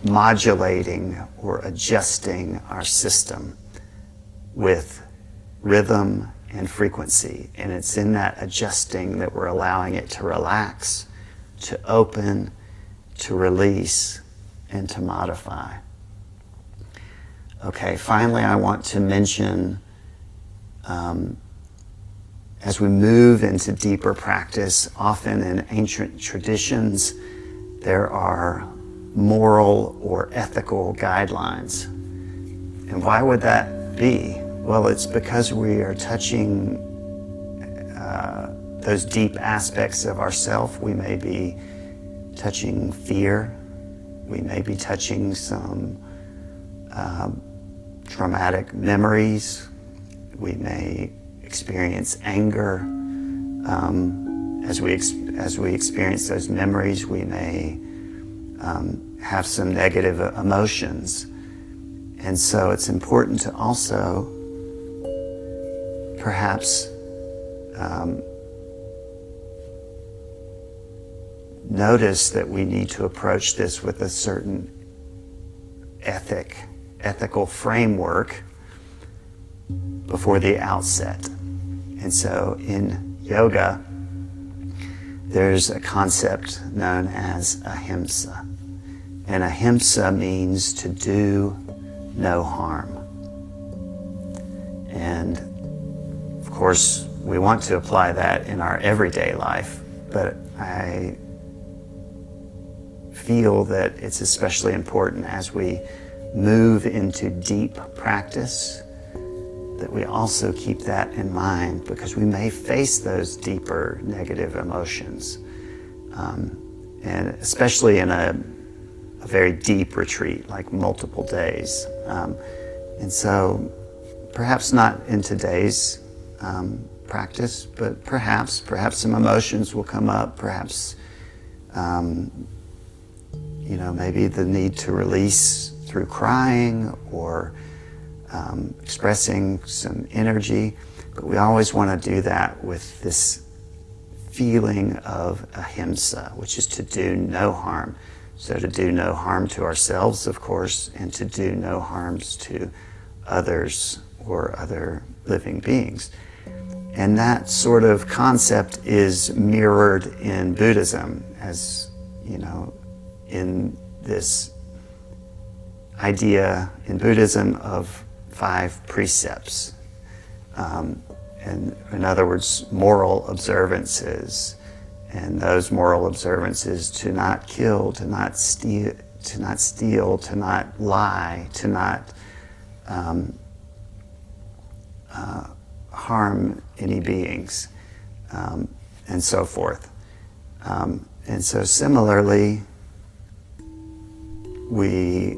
modulating or adjusting our system with rhythm and frequency. And it's in that adjusting that we're allowing it to relax, to open, to release, and to modify. Okay, finally I want to mention, as we move into deeper practice, often in ancient traditions, there are moral or ethical guidelines. And why would that be? Well, it's because we are touching those deep aspects of ourself. We may be touching fear. We may be touching some traumatic memories. We may experience anger. As we experience those memories, we may have some negative emotions. And so it's important to also perhaps notice that we need to approach this with a certain ethical framework before the outset. And so in yoga, there's a concept known as ahimsa. And ahimsa means to do no harm. And of course, we want to apply that in our everyday life, but I feel that it's especially important as we move into deep practice that we also keep that in mind, because we may face those deeper negative emotions. And especially in a very deep retreat, like multiple days. And so perhaps not in today's practice, but perhaps some emotions will come up, perhaps maybe the need to release through crying or expressing some energy, but we always want to do that with this feeling of ahimsa, which is to do no harm. So to do no harm to ourselves, of course, and to do no harms to others or other living beings. And that sort of concept is mirrored in Buddhism, as you know, in this idea in Buddhism of 5 precepts. And in other words, moral observances. And those moral observances: to not kill, to not steal, to not lie, to not harm any beings, and so forth. And so similarly, we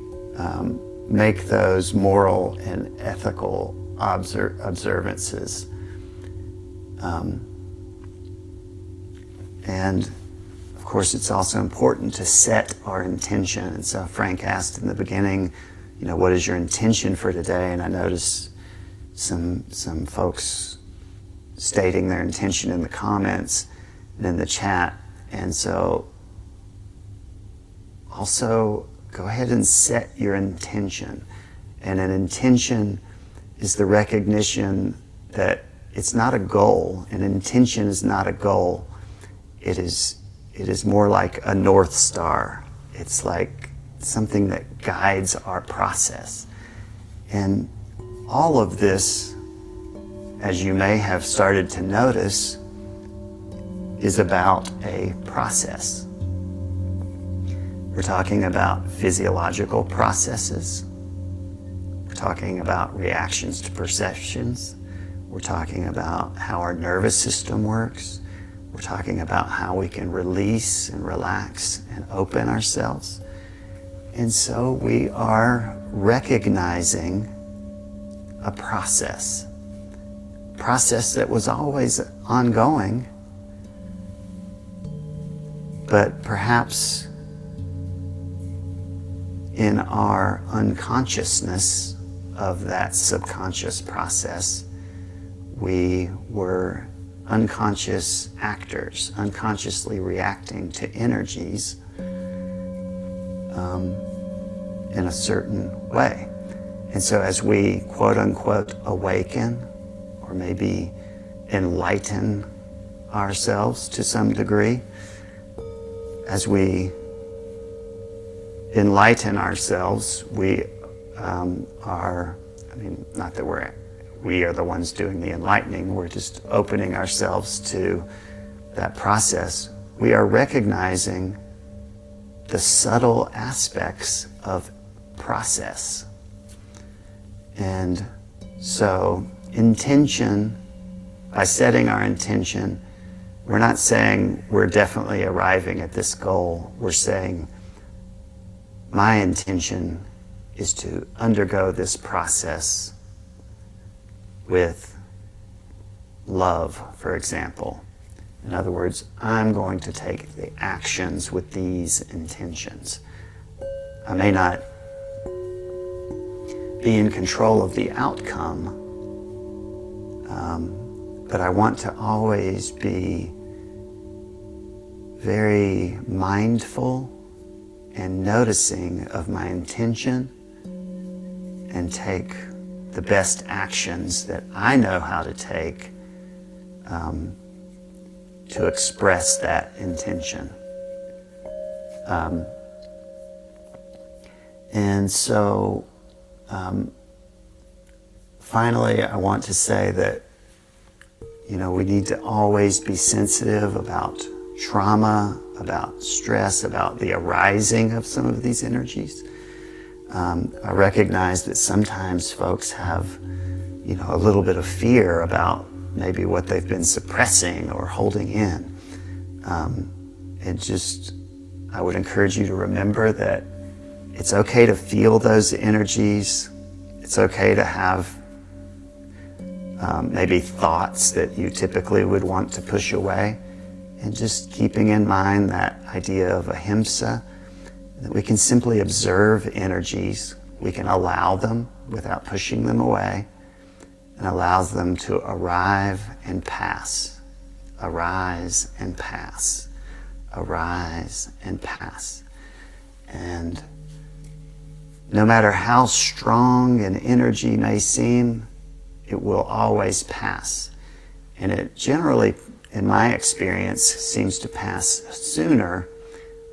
make those moral and ethical observances. And of course, it's also important to set our intention. And so Frank asked in the beginning, what is your intention for today? And I noticed some folks stating their intention in the comments and in the chat. And so also go ahead and set your intention. And an intention is the recognition that it's not a goal. An intention is not a goal. It is more like a North Star. It's like something that guides our process. And all of this, as you may have started to notice, is about a process. We're talking about physiological processes. We're talking about reactions to perceptions. We're talking about how our nervous system works. We're talking about how we can release and relax and open ourselves. And so we are recognizing a process that was always ongoing, but perhaps in our unconsciousness of that subconscious process, we were unconscious actors, unconsciously reacting to energies in a certain way. And so as we quote unquote awaken, or maybe enlighten ourselves to some degree, as we enlighten ourselves, we not that we are the ones doing the enlightening, we're just opening ourselves to that process. We are recognizing the subtle aspects of process. And so intention, by setting our intention, we're not saying we're definitely arriving at this goal. We're saying my intention is to undergo this process with love, for example. In other words, I'm going to take the actions with these intentions. I may not be in control of the outcome, but I want to always be very mindful and noticing of my intention and take the best actions that I know how to take to express that intention. And so finally, I want to say that we need to always be sensitive about trauma, about stress, about the arising of some of these energies. I recognize that sometimes folks have, a little bit of fear about maybe what they've been suppressing or holding in. I would encourage you to remember that it's okay to feel those energies. It's okay to have maybe thoughts that you typically would want to push away. And just keeping in mind that idea of ahimsa, that we can simply observe energies We can allow them without pushing them away, and allows them to arrive and pass, arise and pass, arise and pass. And no matter how strong an energy may seem, it will always pass. And it generally, in my experience, seems to pass sooner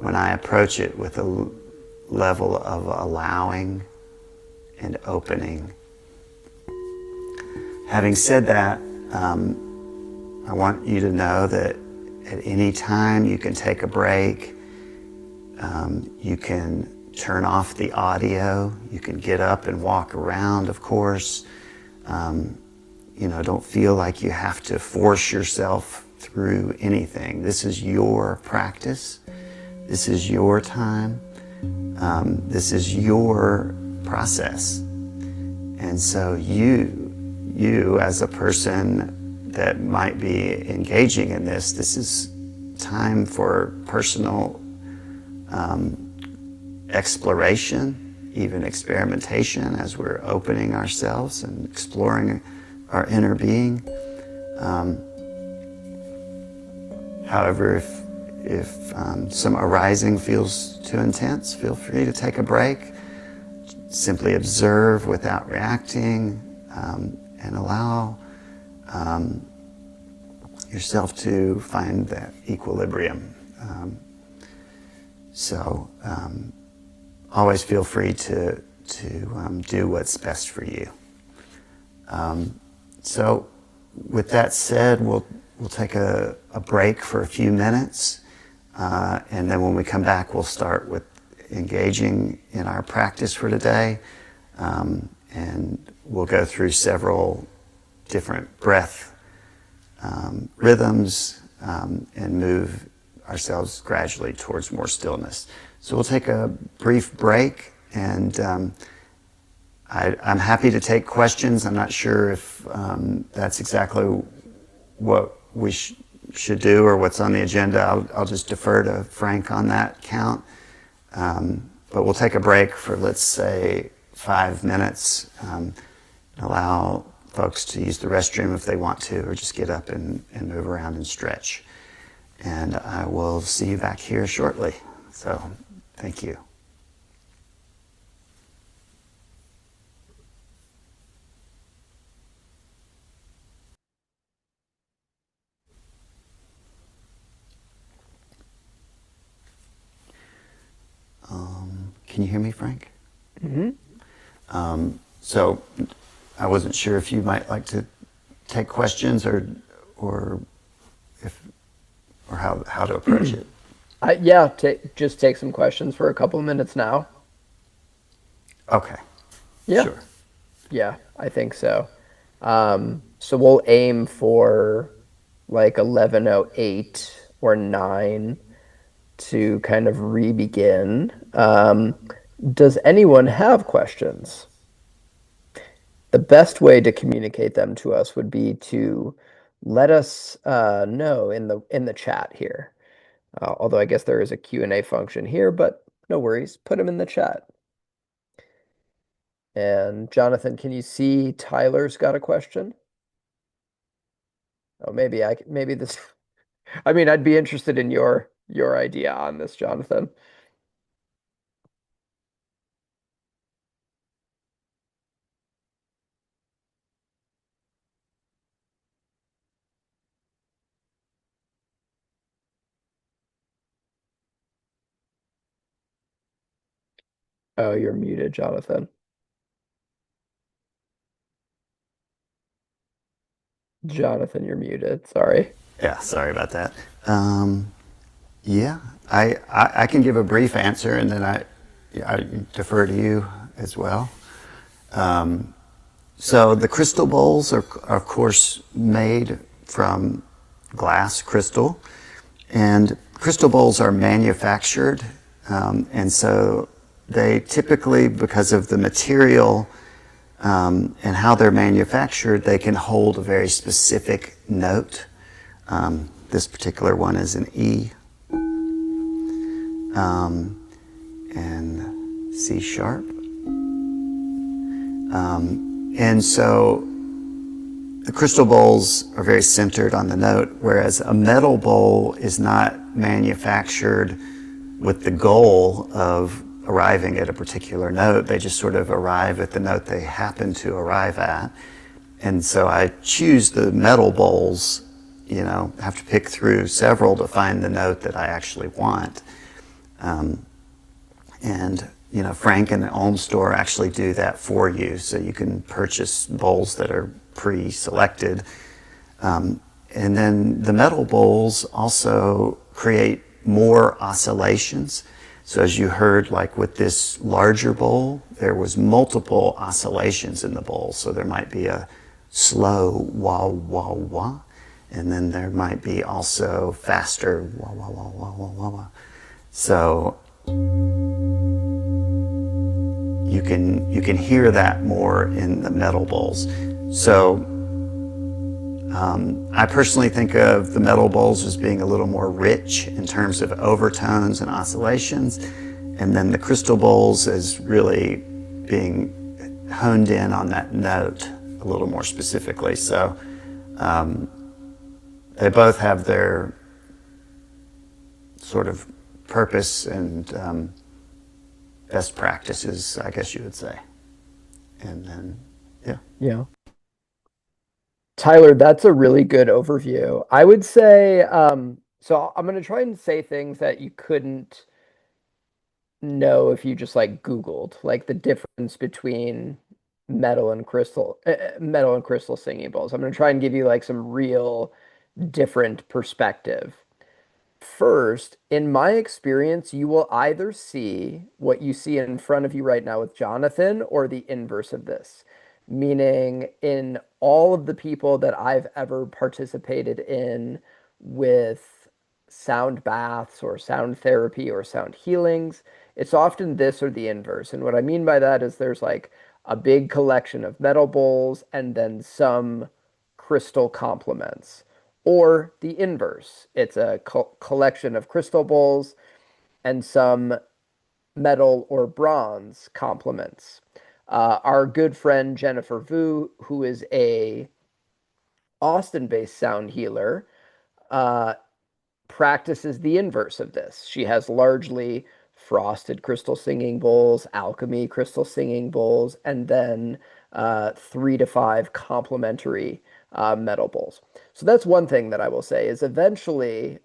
when I approach it with a level of allowing and opening. Having said that, I want you to know that at any time you can take a break. You can turn off the audio. You can get up and walk around, of course. Don't feel like you have to force yourself through anything. This is your practice. This is your time. This is your process. And so you as a person that might be engaging in this is time for personal exploration, even experimentation, as we're opening ourselves and exploring our inner being. However, if some arising feels too intense, feel free to take a break. Simply observe without reacting, and allow yourself to find that equilibrium. Always feel free to do what's best for you. So with that said, we'll take a break for a few minutes, and then when we come back, we'll start with engaging in our practice for today, and we'll go through several different breath rhythms, and move ourselves gradually towards more stillness. So we'll take a brief break, and I'm happy to take questions. I'm not sure if that's exactly what we should do or what's on the agenda. I'll just defer to Frank on that count. But we'll take a break for, let's say, 5 minutes, allow folks to use the restroom if they want to, or just get up and move around and stretch. And I will see you back here shortly. So, thank you. Can you hear me, Frank? Mm-hmm. So I wasn't sure if you might like to take questions or how to approach it. Just take some questions for a couple of minutes now. Okay. Yeah, Sure. yeah, I think so. So we'll aim for like 11:08 or 9 to kind of re-begin. Does anyone have questions? The best way to communicate them to us would be to let us know in the chat here. Although I guess there is a Q&A function here, but no worries. Put them in the chat. And Jonathan, can you see Tyler's got a question? Oh, maybe this. I mean, I'd be interested in your idea on this, Jonathan. Oh, you're muted, Jonathan. Jonathan, you're muted. Sorry. Yeah, sorry about that. Yeah, I can give a brief answer, and then I defer to you as well. So the crystal bowls are of course made from glass crystal, and crystal bowls are manufactured, and so they typically, because of the material and how they're manufactured, they can hold a very specific note. This particular one is an E, and C sharp. And so the crystal bowls are very centered on the note, whereas a metal bowl is not manufactured with the goal of arriving at a particular note. They just sort of arrive at the note they happen to arrive at. And so I choose the metal bowls, have to pick through several to find the note that I actually want. And Frank and the Ohm store actually do that for you, so you can purchase bowls that are pre-selected. And then the metal bowls also create more oscillations. So as you heard, like with this larger bowl, there was multiple oscillations in the bowl. So there might be a slow wah wah wah, and then there might be also faster wah wah wah wah wah wah wah. So you can hear that more in the metal bowls. So I personally think of the metal bowls as being a little more rich in terms of overtones and oscillations, and then the crystal bowls as really being honed in on that note a little more specifically. So they both have their sort of purpose and best practices, I guess you would say. And then, yeah. Yeah. Tyler, that's a really good overview. I would say, so I'm going to try and say things that you couldn't know if you just like Googled, like the difference between metal and crystal singing bowls. I'm going to try and give you like some real different perspective. First, in my experience, you will either see what you see in front of you right now with Jonathan or the inverse of this. Meaning, in all of the people that I've ever participated in with sound baths or sound therapy or sound healings, it's often this or the inverse. And what I mean by that is there's like a big collection of metal bowls and then some crystal complements, or the inverse. It's a collection of crystal bowls and some metal or bronze complements. Our good friend Jennifer Vu, who is a Austin-based sound healer, uh, practices the inverse of this. She has largely frosted crystal singing bowls, alchemy crystal singing bowls, and then 3 to 5 complementary metal bowls. So that's one thing that I will say is eventually,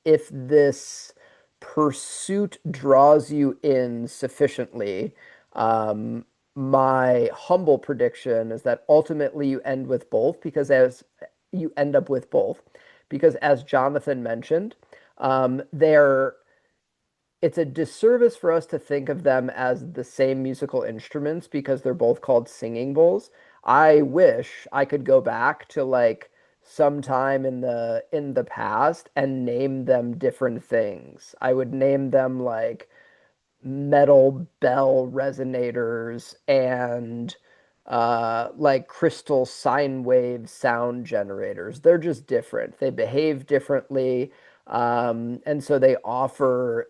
if this pursuit draws you in sufficiently, um, my humble prediction is that ultimately you end with both because as you end up with both because as Jonathan mentioned, they're it's a disservice for us to think of them as the same musical instruments because they're both called singing bowls. I wish I could go back to like sometime in the past and name them different things. I would name them like metal bell resonators and like crystal sine wave sound generators. They're just different. They behave differently. And so they offer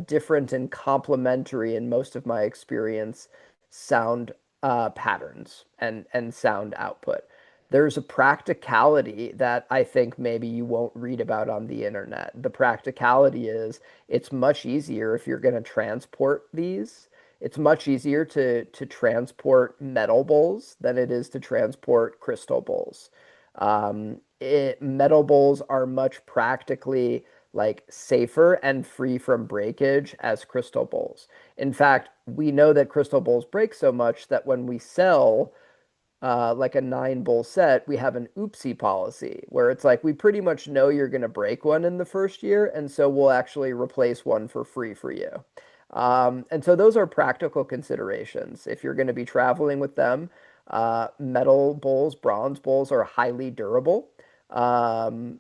different and complementary, in most of my experience, sound patterns and sound output. There's a practicality that I think maybe you won't read about on the internet. The practicality is it's much easier if you're going to transport these. It's much easier to transport metal bowls than it is to transport crystal bowls. Metal bowls are much practically like safer and free from breakage as crystal bowls. In fact, we know that crystal bowls break so much that when we sell like a 9 bowl set, we have an oopsie policy where it's like we pretty much know you're going to break one in the first year, and so we'll actually replace one for free for you. And so those are practical considerations. If you're going to be traveling with them, metal bowls, bronze bowls are highly durable. Um,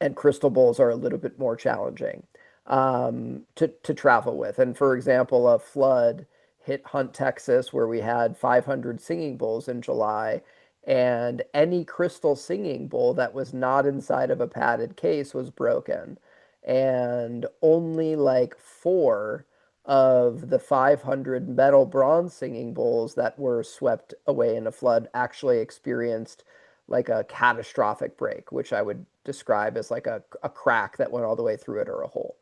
and crystal bowls are a little bit more challenging to travel with. And for example, a flood hit Hunt, Texas, where we had 500 singing bowls in July, and any crystal singing bowl that was not inside of a padded case was broken, and only like 4 of the 500 metal bronze singing bowls that were swept away in a flood actually experienced like a catastrophic break, which I would describe as like a crack that went all the way through it or a hole.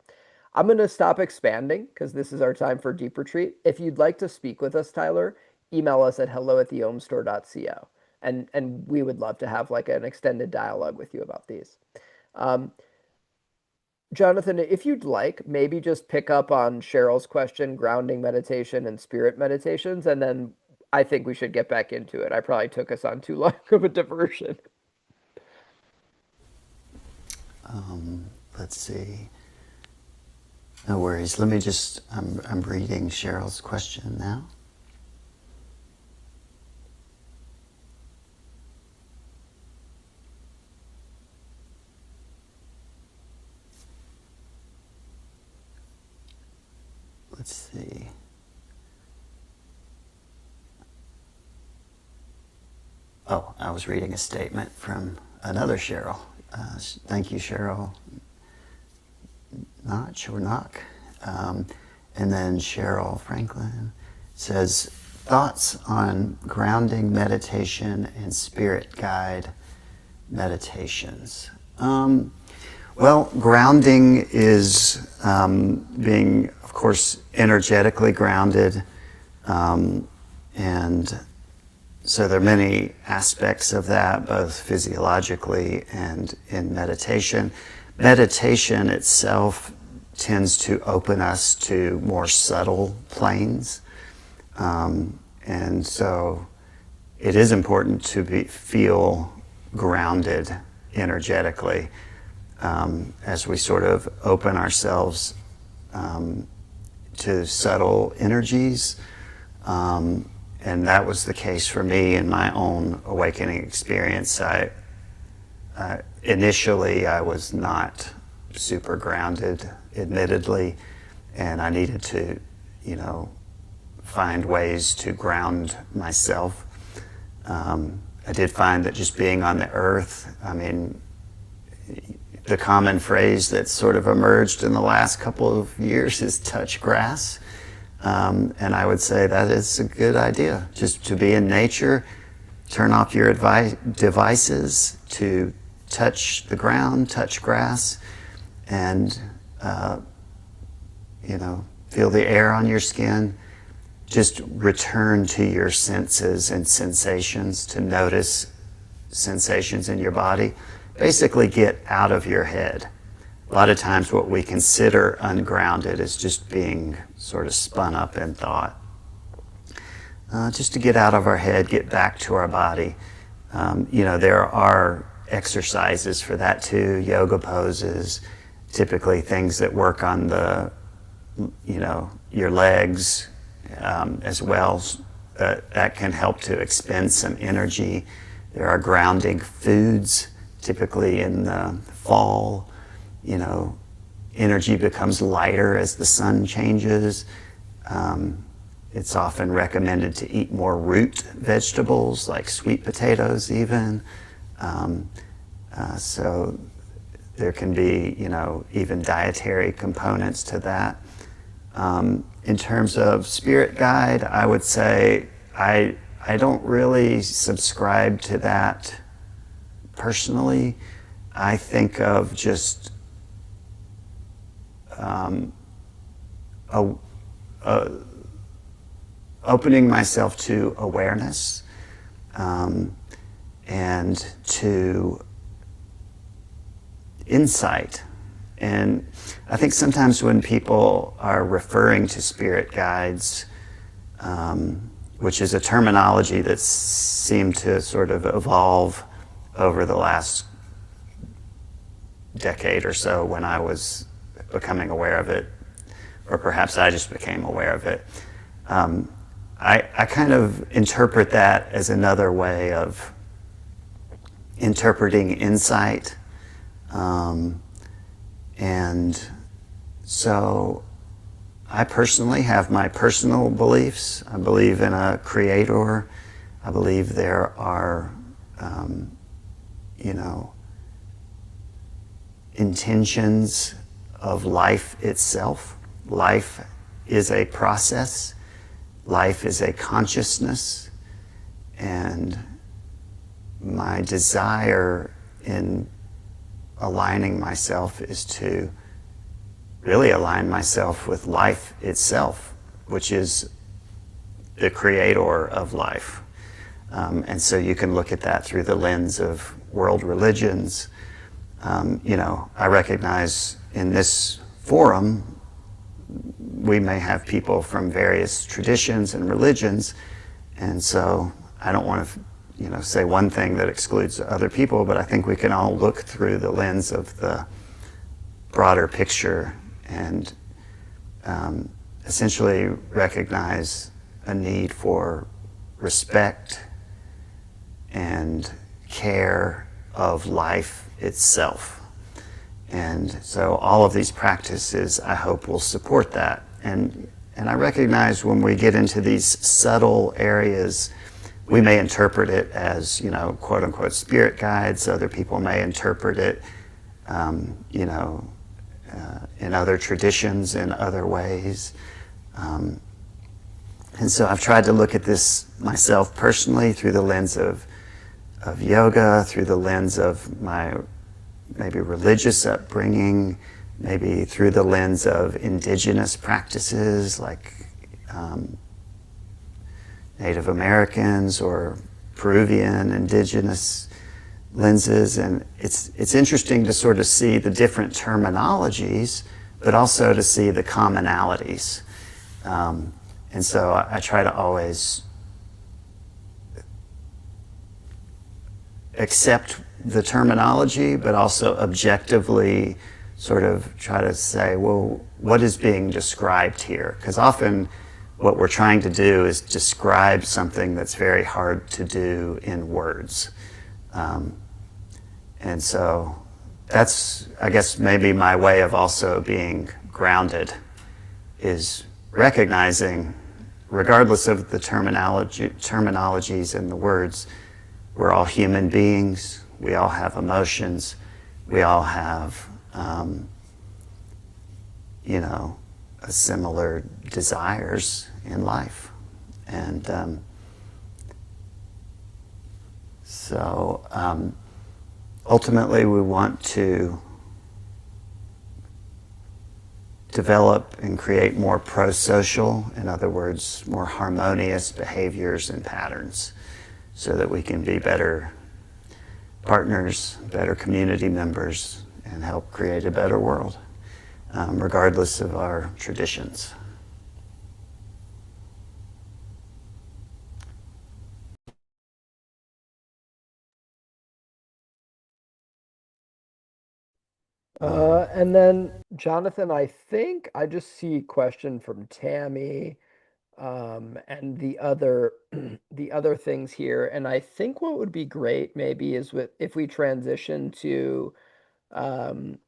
I'm going to stop expanding because this is our time for deep retreat. If you'd like to speak with us, Tyler, email us at hello@theomstore.co. And we would love to have like an extended dialogue with you about these. Um, Jonathan, if you'd like, maybe just pick up on Cheryl's question, grounding meditation and spirit meditations, and then I think we should get back into it. I probably took us on too long of a diversion. Let's see. No worries. Let me just, I'm reading Cheryl's question now. Let's see. Oh, I was reading a statement from another Cheryl. Thank you, Cheryl Notch or Knock. And then Cheryl Franklin says, thoughts on grounding meditation and spirit guide meditations. Well, grounding is being, of course, energetically grounded, and so there are many aspects of that, both physiologically and in meditation. Meditation itself tends to open us to more subtle planes, and so it is important to feel grounded energetically as we sort of open ourselves to subtle energies. And that was the case for me in my own awakening experience. Initially, I was not super grounded, admittedly, and I needed to, find ways to ground myself. I did find that just being on the earth, the common phrase that's sort of emerged in the last couple of years is touch grass. And I would say that is a good idea, just to be in nature, turn off your devices, to touch the ground, touch grass, and, feel the air on your skin. Just return to your senses and sensations, to notice sensations in your body. Basically get out of your head. A lot of times what we consider ungrounded is just being sort of spun up in thought. Just to get out of our head, get back to our body. There are exercises for that too, yoga poses, typically things that work on your legs as well. That can help to expend some energy. There are grounding foods, typically in the fall. Energy becomes lighter as the sun changes. It's often recommended to eat more root vegetables, like sweet potatoes even. So there can be, even dietary components to that. In terms of spirit guide, I would say I don't really subscribe to that personally. I think of just opening myself to awareness and to insight. And I think sometimes when people are referring to spirit guides, which is a terminology that's seemed to sort of evolve over the last decade or so when I was becoming aware of it, or perhaps I just became aware of it. I kind of interpret that as another way of interpreting insight. And so I personally have my personal beliefs. I believe in a creator. I believe there are, intentions of life itself. Life is a process, life is a consciousness, and my desire in aligning myself is to really align myself with life itself, which is the creator of life. And so you can look at that through the lens of world religions. I recognize in this forum, we may have people from various traditions and religions, and so I don't want to say one thing that excludes other people, but I think we can all look through the lens of the broader picture and essentially recognize a need for respect and care of life itself. And so all of these practices, I hope, will support that. And I recognize when we get into these subtle areas, we may interpret it as, quote unquote, spirit guides. Other people may interpret it, in other traditions, in other ways. And so I've tried to look at this myself personally through the lens of yoga, through the lens of my maybe religious upbringing, maybe through the lens of indigenous practices like Native Americans or Peruvian indigenous lenses. And it's interesting to sort of see the different terminologies, but also to see the commonalities. And so I try to always accept the terminology, but also objectively sort of try to say, well, what is being described here? Because often what we're trying to do is describe something that's very hard to do in words. And so that's, I guess, maybe my way of also being grounded is recognizing, regardless of the terminologies and the words, we're all human beings. We all have emotions. We all have, similar desires in life. And ultimately we want to develop and create more pro-social, in other words, more harmonious behaviors and patterns, so that we can be better partners, better community members, and help create a better world, regardless of our traditions. And then Jonathan, I think I just see a question from Tammy, and the other the other things here. And I think what would be great maybe is with if we transition to um,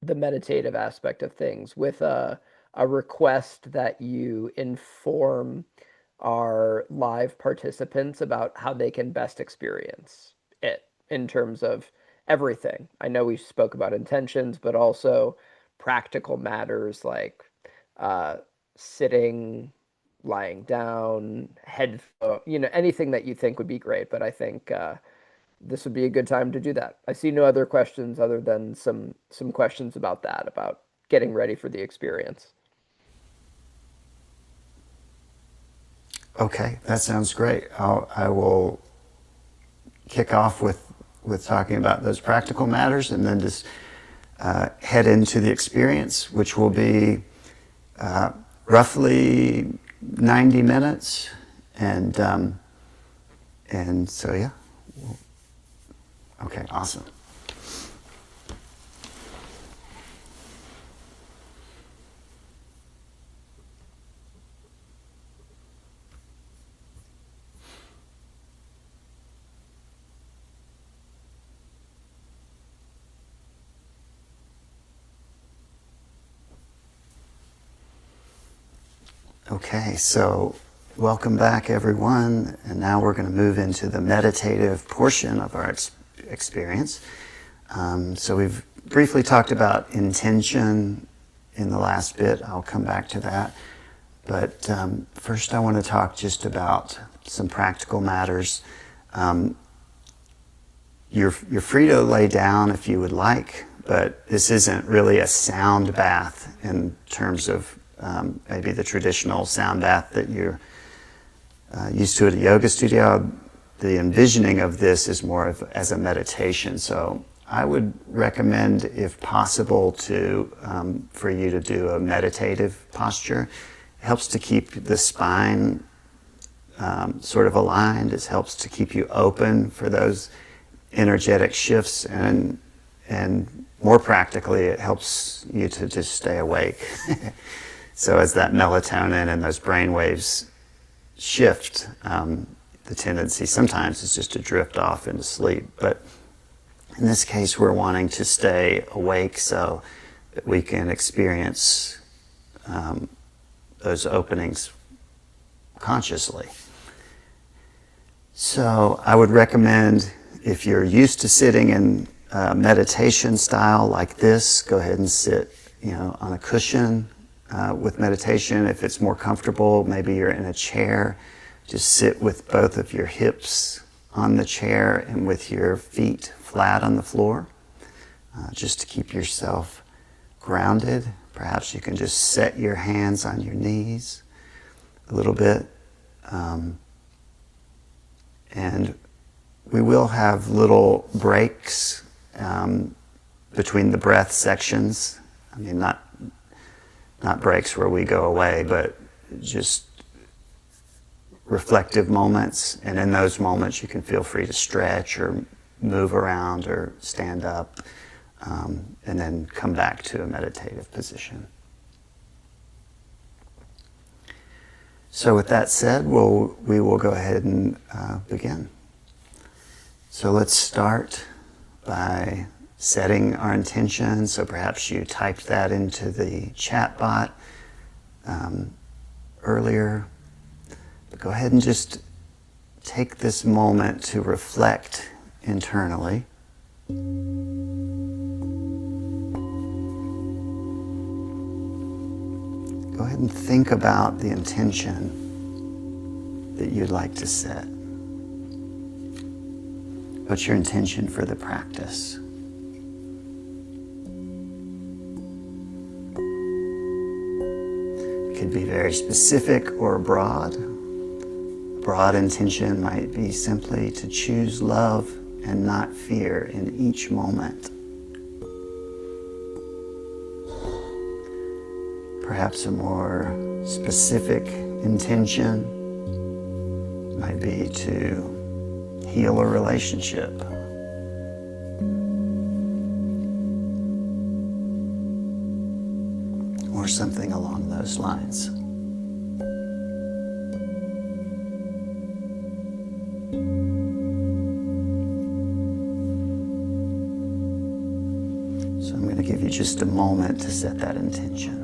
the meditative aspect of things with a request that you inform our live participants about how they can best experience it in terms of everything. I know we spoke about intentions, but also practical matters like uh, sitting, lying down, anything that you think would be great. But I think this would be a good time to do that. I see no other questions other than some questions about that, about getting ready for the experience. Okay, that sounds great. I will kick off with talking about those practical matters, and then just head into the experience, which will be roughly 90 minutes. And so, yeah. Okay, awesome. Okay, so welcome back, everyone. And now we're going to move into the meditative portion of our experience. So we've briefly talked about intention in the last bit. I'll come back to that. But first I want to talk just about some practical matters. Um, you're free to lay down if you would like, but this isn't really a sound bath in terms of maybe the traditional sound bath that you're used to at a yoga studio. The envisioning of this is more of as a meditation. So I would recommend, if possible, for you to do a meditative posture. It helps to keep the spine sort of aligned. It helps to keep you open for those energetic shifts, and more practically, it helps you to just stay awake. So as that melatonin and those brain waves shift, the tendency sometimes is just to drift off into sleep. But in this case, we're wanting to stay awake so that we can experience those openings consciously. So I would recommend, if you're used to sitting in meditation style like this, go ahead and sit, on a cushion with meditation. If it's more comfortable, maybe you're in a chair. Just sit with both of your hips on the chair and with your feet flat on the floor, just to keep yourself grounded. Perhaps you can just set your hands on your knees a little bit. And we will have little breaks between the breath sections. I mean, not breaks where we go away, but just reflective moments. And in those moments, you can feel free to stretch or move around or stand up, and then come back to a meditative position. So with that said, we will go ahead and begin. So let's start by setting our intention. So perhaps you typed that into the chat bot earlier. But go ahead and just take this moment to reflect internally. Go ahead and think about the intention that you'd like to set. What's your intention for the practice? It could be very specific or broad. A broad intention might be simply to choose love and not fear in each moment. Perhaps a more specific intention might be to heal a relationship. Or something along those lines. So I'm going to give you just a moment to set that intention.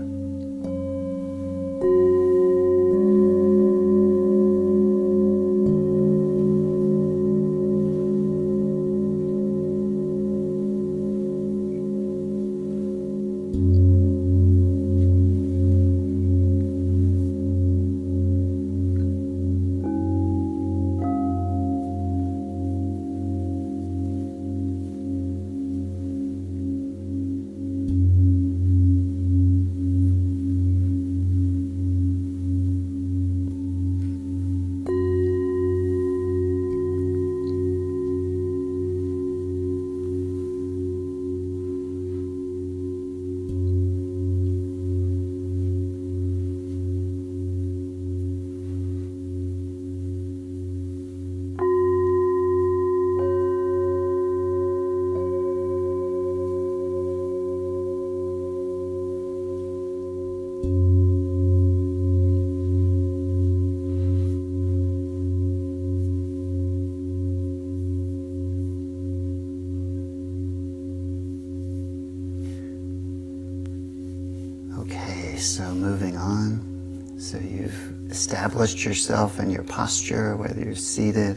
So moving on, so you've established yourself in your posture, whether you're seated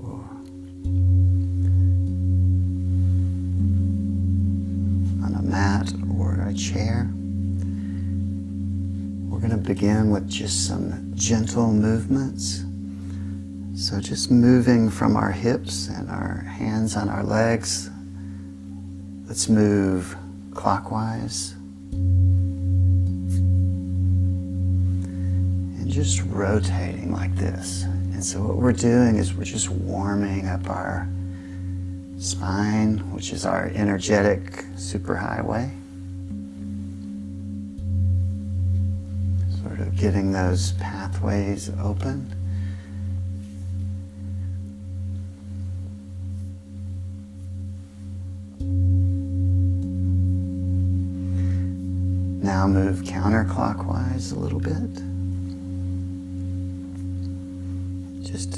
or on a mat or a chair. We're going to begin with just some gentle movements. So just moving from our hips and our hands on our legs. Let's move clockwise. And just rotating like this. And so what we're doing is we're just warming up our spine, which is our energetic superhighway. Sort of getting those pathways open. Now move counterclockwise a little bit. Just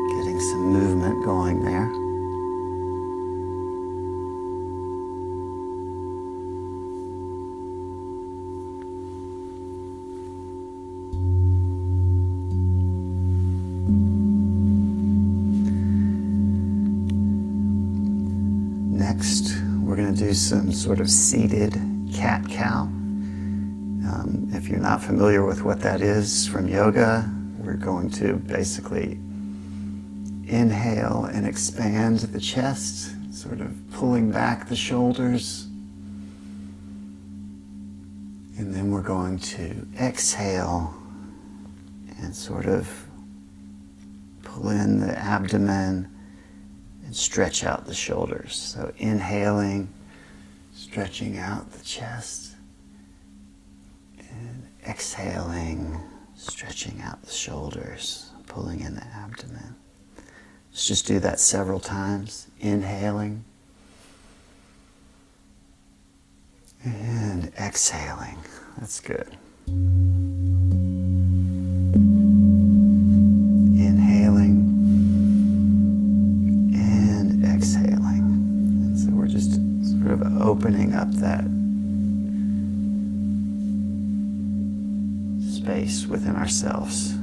getting some movement going there. Next, we're going to do some sort of seated cat-cow. If you're not familiar with what that is from yoga, we're going to basically inhale and expand the chest, sort of pulling back the shoulders. And then we're going to exhale and sort of pull in the abdomen and stretch out the shoulders. So inhaling, stretching out the chest, and exhaling, stretching out the shoulders, pulling in the abdomen. Let's just do that several times. Inhaling and exhaling. That's good. Inhaling and exhaling. And so we're just sort of opening up that space within ourselves.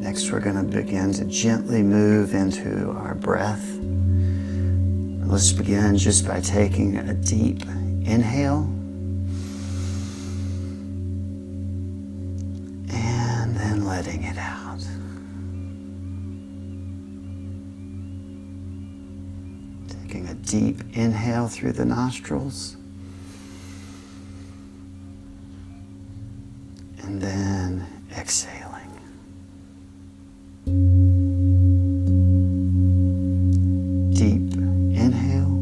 Next, we're going to begin to gently move into our breath. Let's begin just by taking a deep inhale and then letting it out. Taking a deep inhale through the nostrils and then exhaling. Deep inhale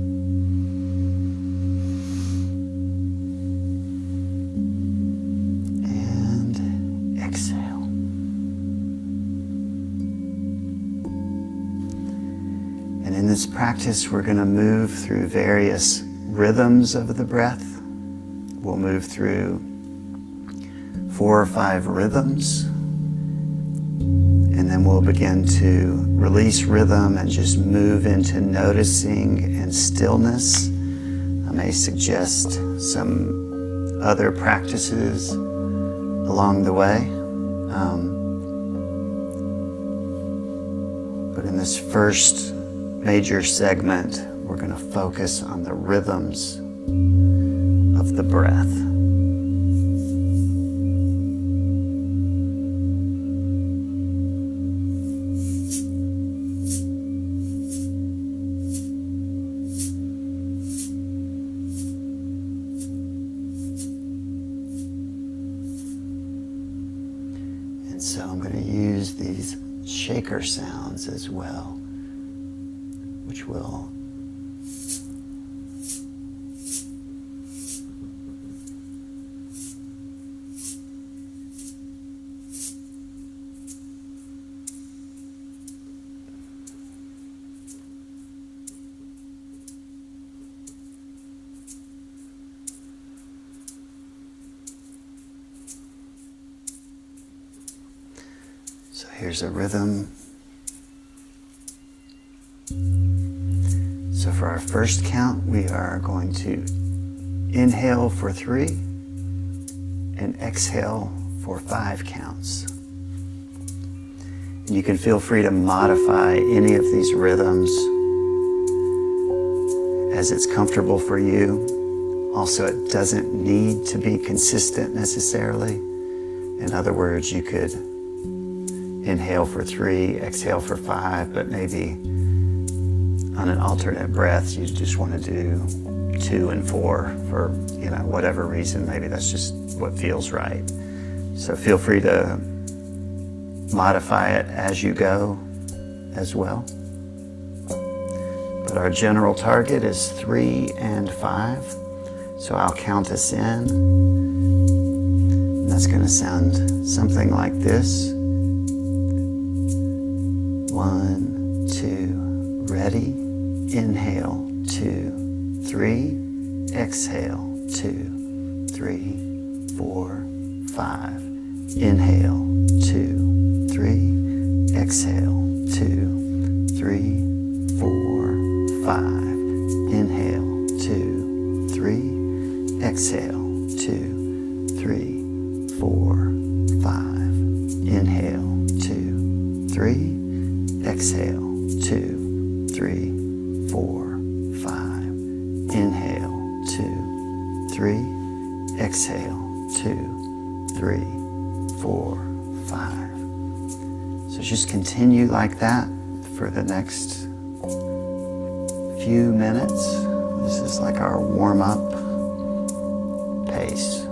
and exhale. And in this practice, we're going to move through various rhythms of the breath. We'll move through 4 or 5 rhythms. And then we'll begin to release rhythm and just move into noticing and stillness. I may suggest some other practices along the way. But in this first major segment, we're going to focus on the rhythms of the breath. So I'm going to use these shaker sounds as well, which will So here's a rhythm. So for our first count, we are going to inhale for 3 and exhale for 5 counts. And you can feel free to modify any of these rhythms as it's comfortable for you. Also, it doesn't need to be consistent necessarily. In other words, you could inhale for 3, exhale for 5, but maybe on an alternate breath, you just want to do 2 and 4 for, whatever reason. Maybe that's just what feels right. So feel free to modify it as you go as well. But our general target is 3 and 5. So I'll count us in. And that's going to sound something like this. 1, 2, ready. Inhale, 2, 3. Exhale, 2, 3, 4, 5. Inhale, 2, 3. Exhale, 2, 3, 4, 5. Inhale, 2, 3. Exhale, 2, 3, 4, 5. Inhale, 2, 3. Exhale, 2, 3, 4, 5. Inhale, 2, 3. Exhale, 2, 3, 4, 5. So just continue like that for the next few minutes. This is like our warm-up pace.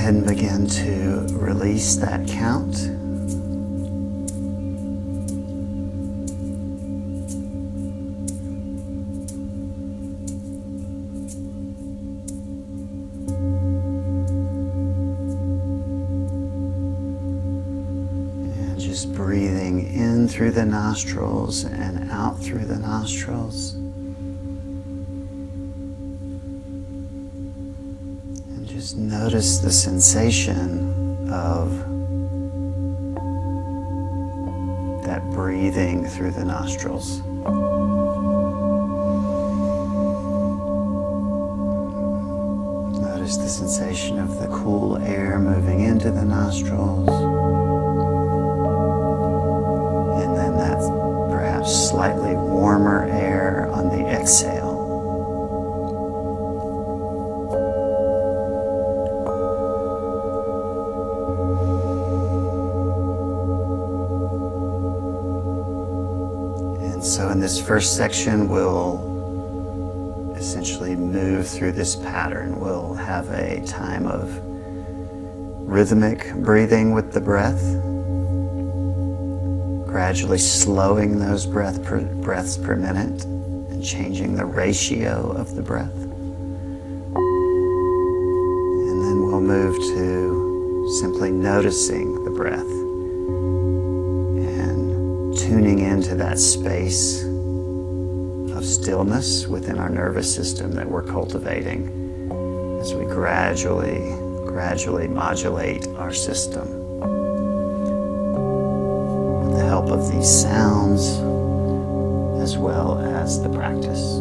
ahead and begin to release that count. And just breathing in through the nostrils and out through the nostrils. Just notice the sensation of that breathing through the nostrils. Notice the sensation of the cool air moving into the nostrils, and then that perhaps slightly warmer air on the exhale. So in this first section, we'll essentially move through this pattern. We'll have a time of rhythmic breathing with the breath, gradually slowing those breaths per minute and changing the ratio of the breath. And then we'll move to simply noticing the breath, tuning into that space of stillness within our nervous system that we're cultivating as we gradually modulate our system with the help of these sounds as well as the practice.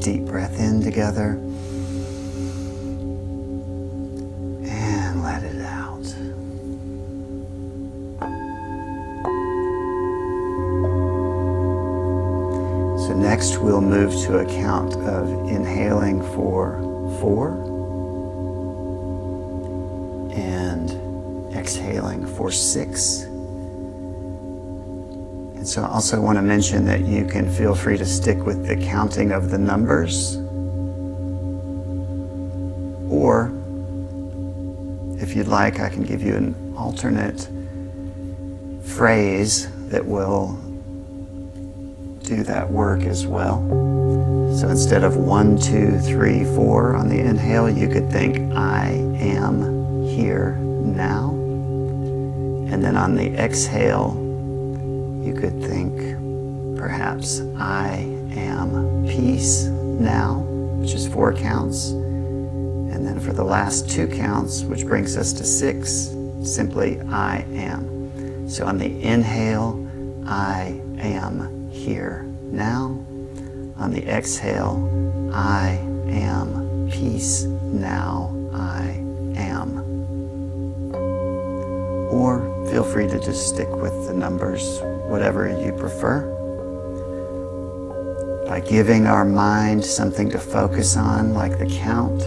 Deep breath in together and let it out. So next we'll move to a count of inhaling for 4 and exhaling for 6. So I also want to mention that you can feel free to stick with the counting of the numbers, or if you'd like, I can give you an alternate phrase that will do that work as well. So instead of 1, 2, 3, 4 on the inhale, you could think, I am here now. And then on the exhale, you could think, perhaps, I am peace now, which is 4 counts. And then for the last 2 counts, which brings us to 6, simply, I am. So on the inhale, I am here now. On the exhale, I am peace now, I am. Or feel free to just stick with the numbers, whatever you prefer. By giving our mind something to focus on, like the count,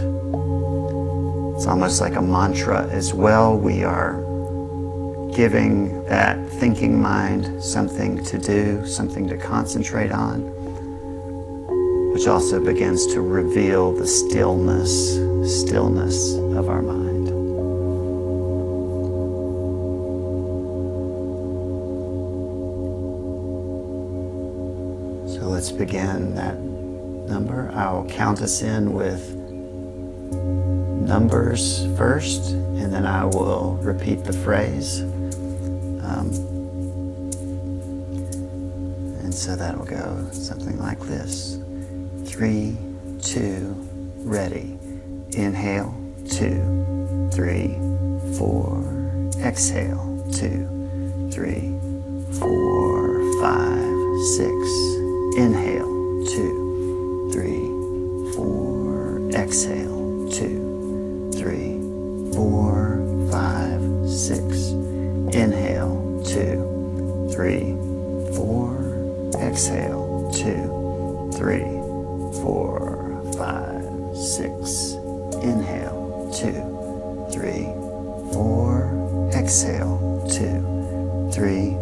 it's almost like a mantra as well. We are giving that thinking mind something to do, something to concentrate on, which also begins to reveal the stillness of our mind. So let's begin that number. I'll count us in with numbers first, and then I will repeat the phrase. And so that will go something like this. 3, 2, ready. Inhale, 2, 3, 4. Exhale, 2, 3, 4, 5, 6. Inhale, 2, 3, 4. Exhale, 2, 3, 4, 5, 6. Inhale, 2, 3, 4. Exhale, 2, 3, 4, 5, 6. Inhale, 2, exhale, 2, 3,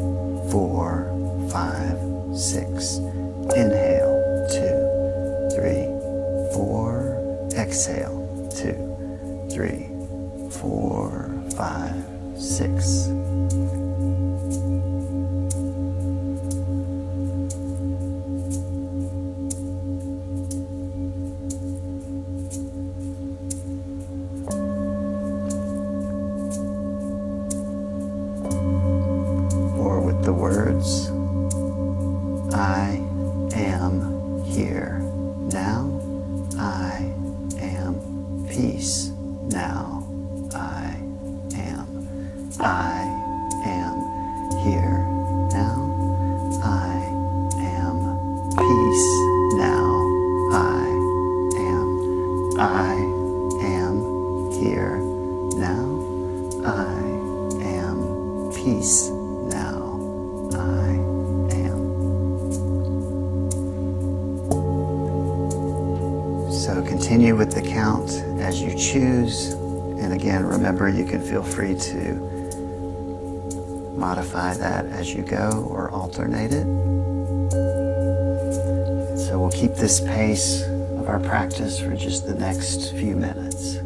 4, 5, 6. Inhale, 2, 3, 4. Exhale, 2, 3, 4, 5, 6. Or with the words, I am here now. I am peace now. I am. I am here now. I am peace now. I am. I am here now. I am peace now. I am. So continue with the count as you choose. And again, remember, you can feel free to modify that as you go or alternate it. So we'll keep this pace of our practice for just the next few minutes.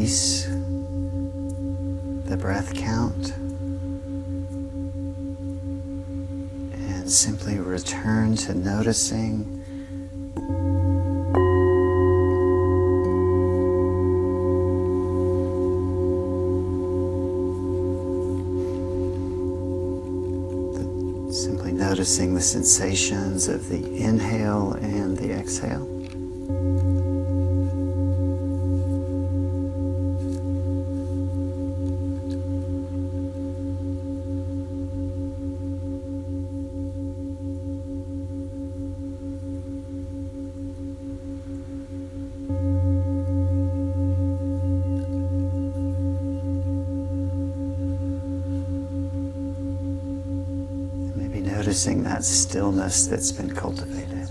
release the breath count and simply return to noticing noticing the sensations of the inhale and the exhale. Noticing that stillness that's been cultivated.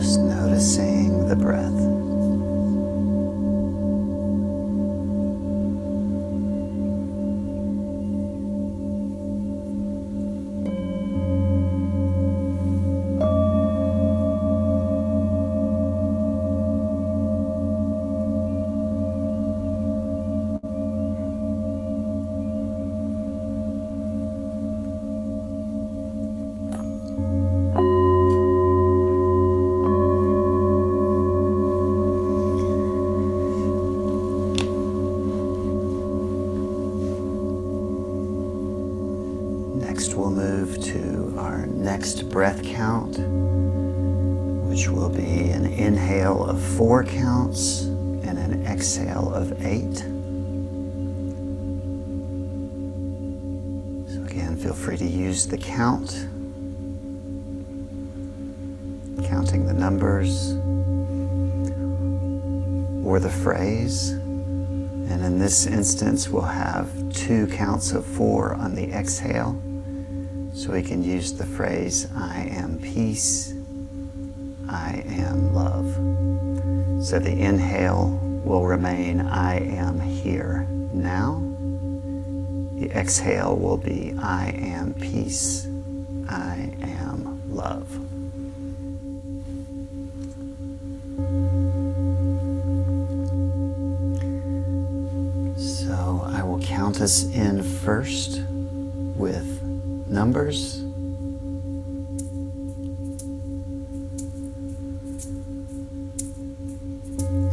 Noticing the breath. Next, we'll move to our next breath count, which will be an inhale of 4 counts and an exhale of 8. So again, feel free to use the count, counting the numbers or the phrase. And in this instance, we'll have 2 counts of 4 on the exhale. So we can use the phrase, I am peace, I am love. So the inhale will remain, I am here now. The exhale will be, I am peace, I am love. So I will count us in first with numbers.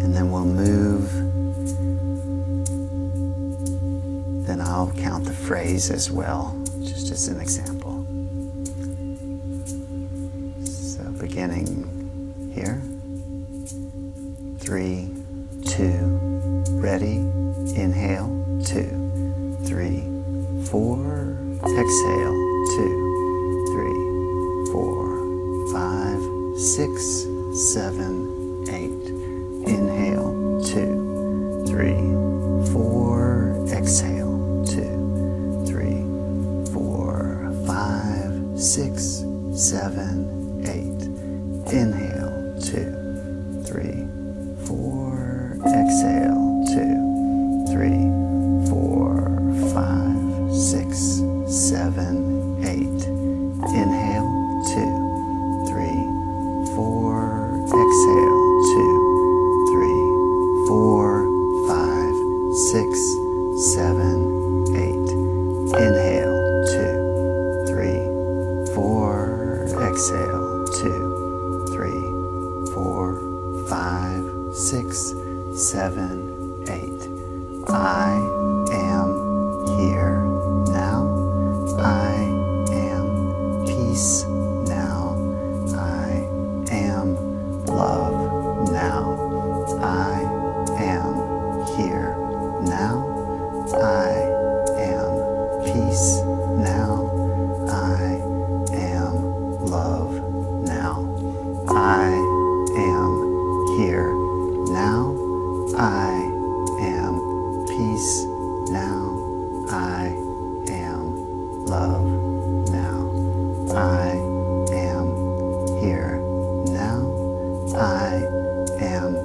And then we'll move. Then I'll count the phrase as well, just as an example. So beginning here. 3, 2, ready. Inhale, 2, 3, 4. Exhale, 2, 3, 4, 5, 6, 7, 8. Inhale, 2, 3, 4. Exhale, 2, 3, 4, 5, 6, 7, 8. Inhale, 2, 3, 4. Exhale, 2, 3, 4, 5, 6, 7, 8. Inhale, 2, 3, 4. Exhale, 2, 3, 4, 5, 6, 7, 8. Inhale, 2, 3, 4. Exhale, 2, 3, 4, 5, 6, 7, 8. I am here now. I am peace now. I am love now. I am here now. I am peace now. I am love now. I am here now. I am peace now. I am love now. I am here now. I am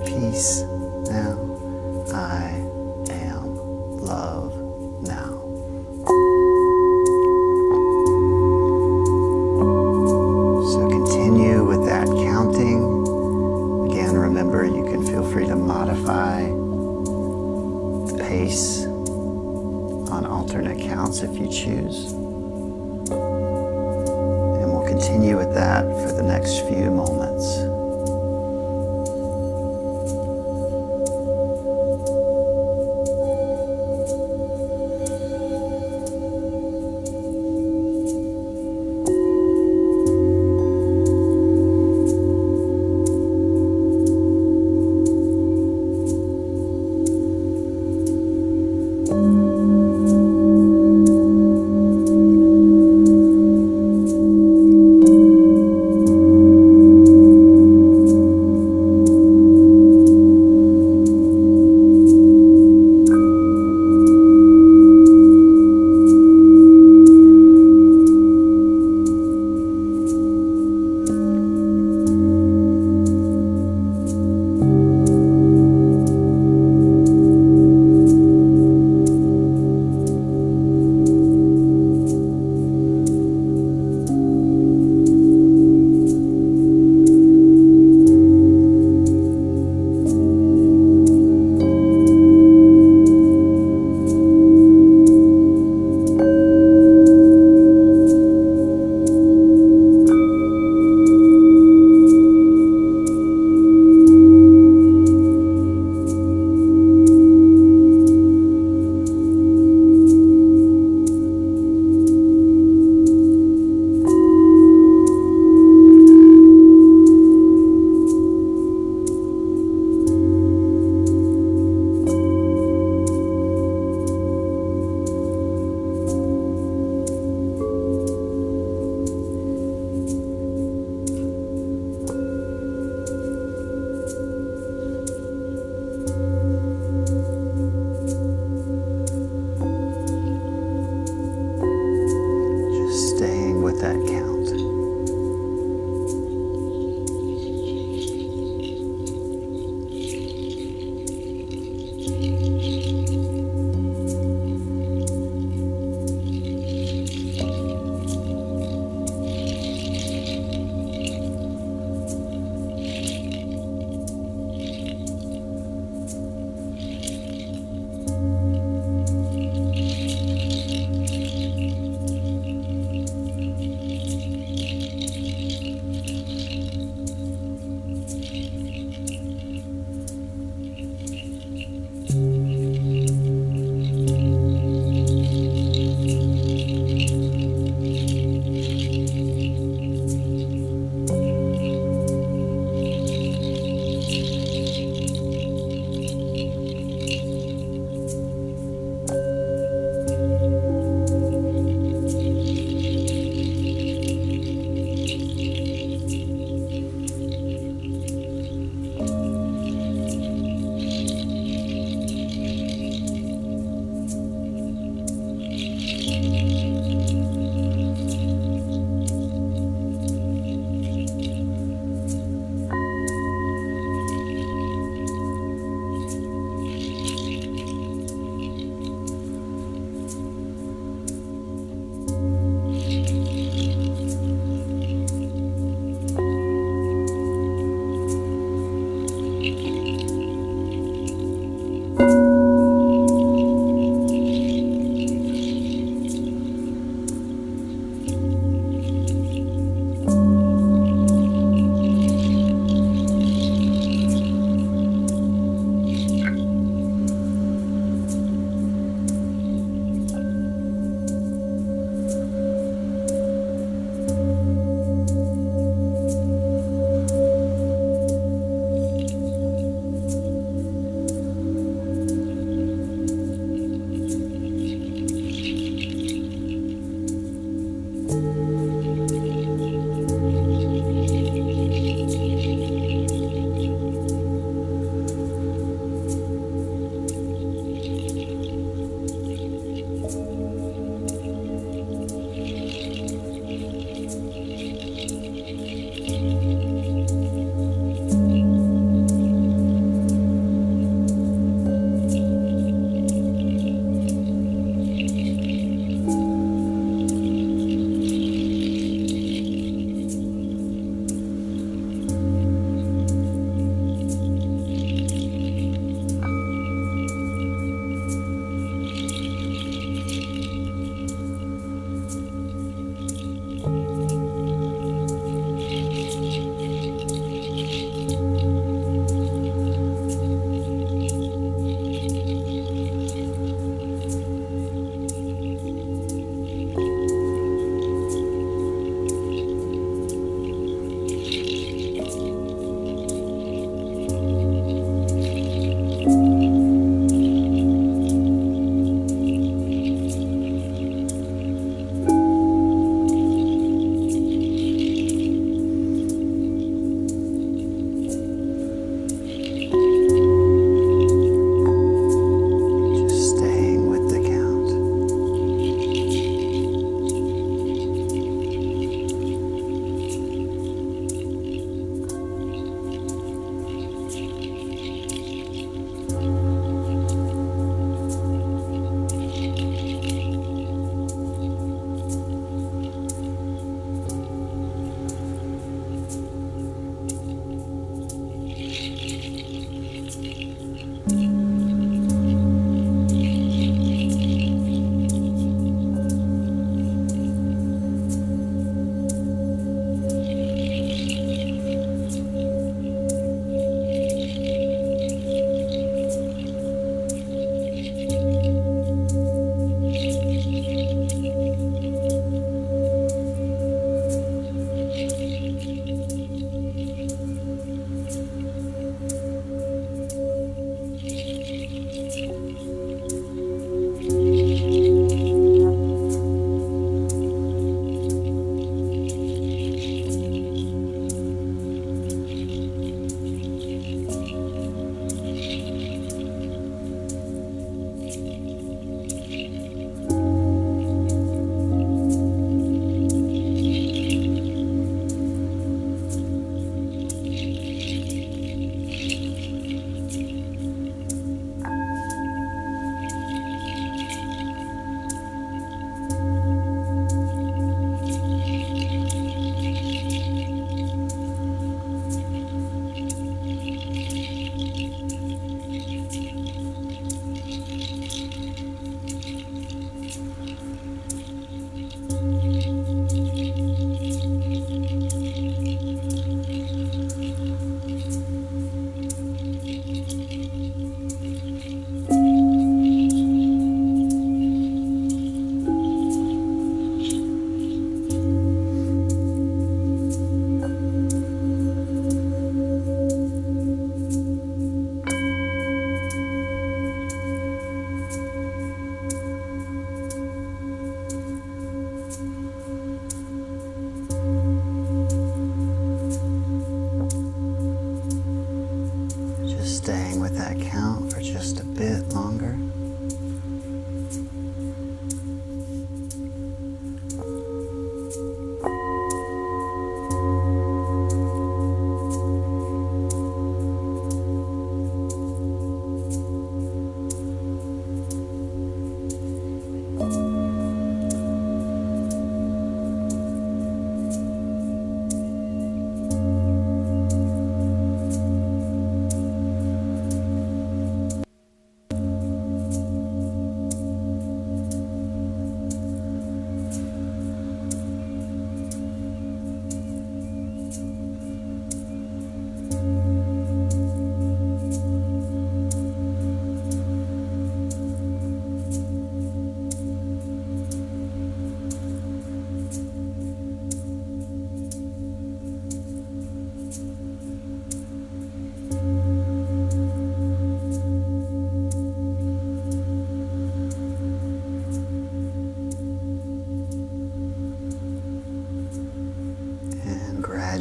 peace now. I am love now. So continue with that counting. Again, remember you can feel free to modify the pace on alternate counts if you choose. And we'll continue with that for the next few moments.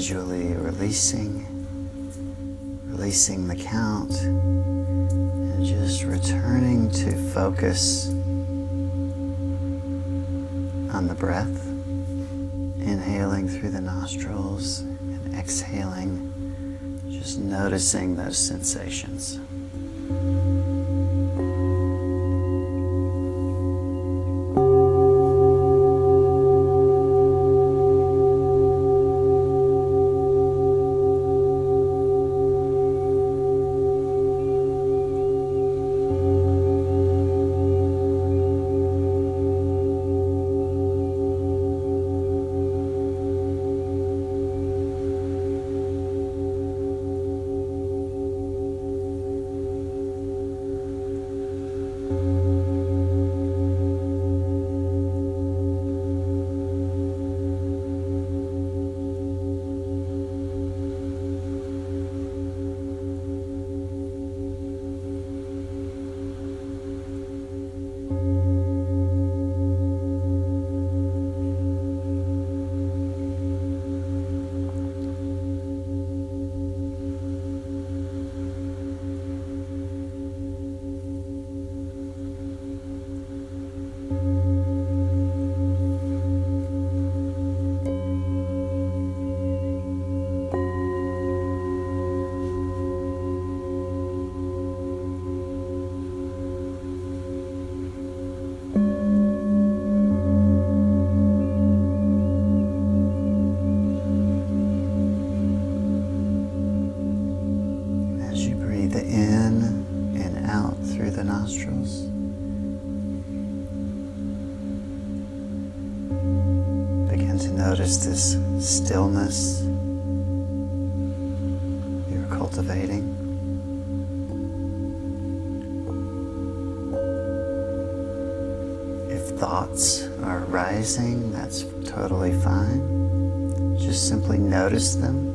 gradually releasing the count, and just returning to focus on the breath, inhaling through the nostrils and exhaling, just noticing those sensations. Nostrils. Begin to notice this stillness you're cultivating. If thoughts are arising, that's totally fine. Just simply notice them.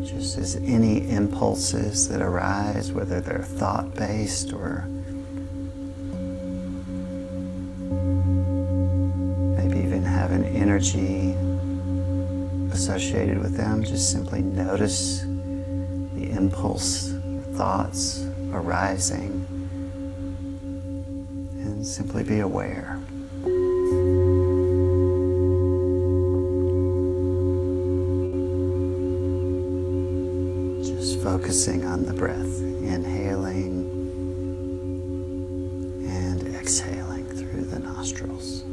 Just as any impulses that arise, whether they're thought-based or maybe even have an energy associated with them, just simply notice the impulse, thoughts arising, and simply be aware. Focusing on the breath, inhaling and exhaling through the nostrils.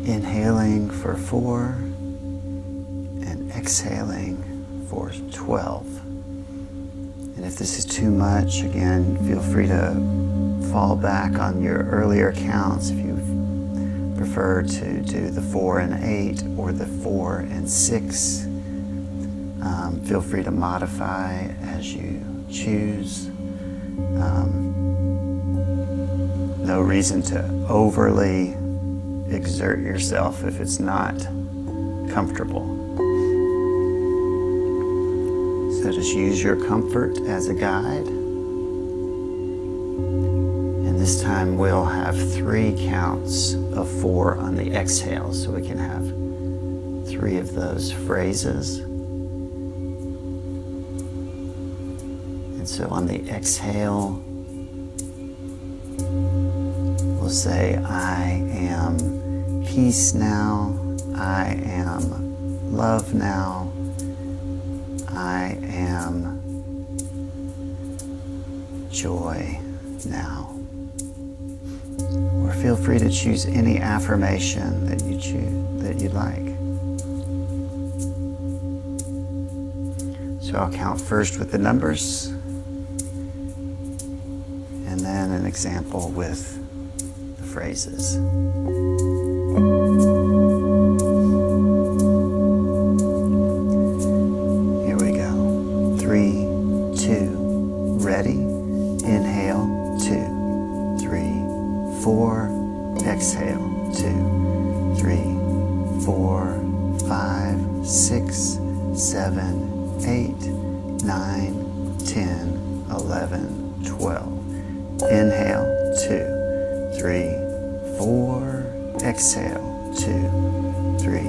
Inhaling for 4 and exhaling for 12. And if this is too much, again, feel free to fall back on your earlier counts if you prefer to do the 4 and 8 or the 4 and 6. Feel free to modify as you choose. No reason to overly exert yourself if it's not comfortable. So just use your comfort as a guide. And this time we'll have 3 counts of 4 on the exhale, so we can have 3 of those phrases. And so on the exhale, we'll say, I am peace now, I am love now, I am joy now. Or feel free to choose any affirmation that you choose, that you like. So I'll count first with the numbers, and then an example with the phrases. Here we go. 3, 2, ready. Inhale, 2, 3, 4. Exhale, 2, 3, 4, 5, 6, 7, 8, 9, 10, 11, 12. Inhale, 2, 3, 4. Exhale, 2, 3,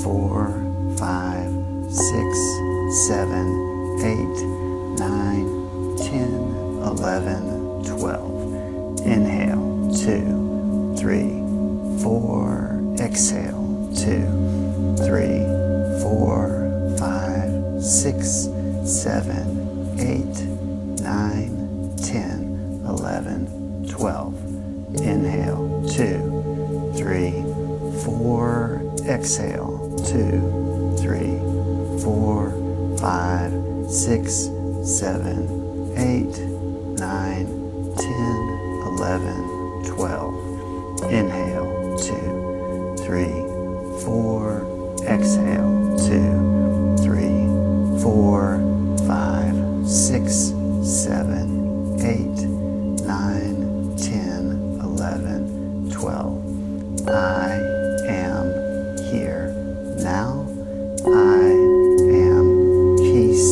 4, 5, 6, 7, 8, 9, 10, 11, 12. Inhale, 2, 3, 4. Exhale, 2, 3, 4, 5, 6, 7, 8, 9, 10, 11, 12. Inhale, 2, 3, 4. Exhale, 2, 3, 4, 5, 6, 7, 8, 9, 10, 11, 12. Inhale, 2, 3, 4. Exhale, 2, 3, 4, 5, 6, 7, 8, 9, 10, 11, 12. I am here now. I am peace.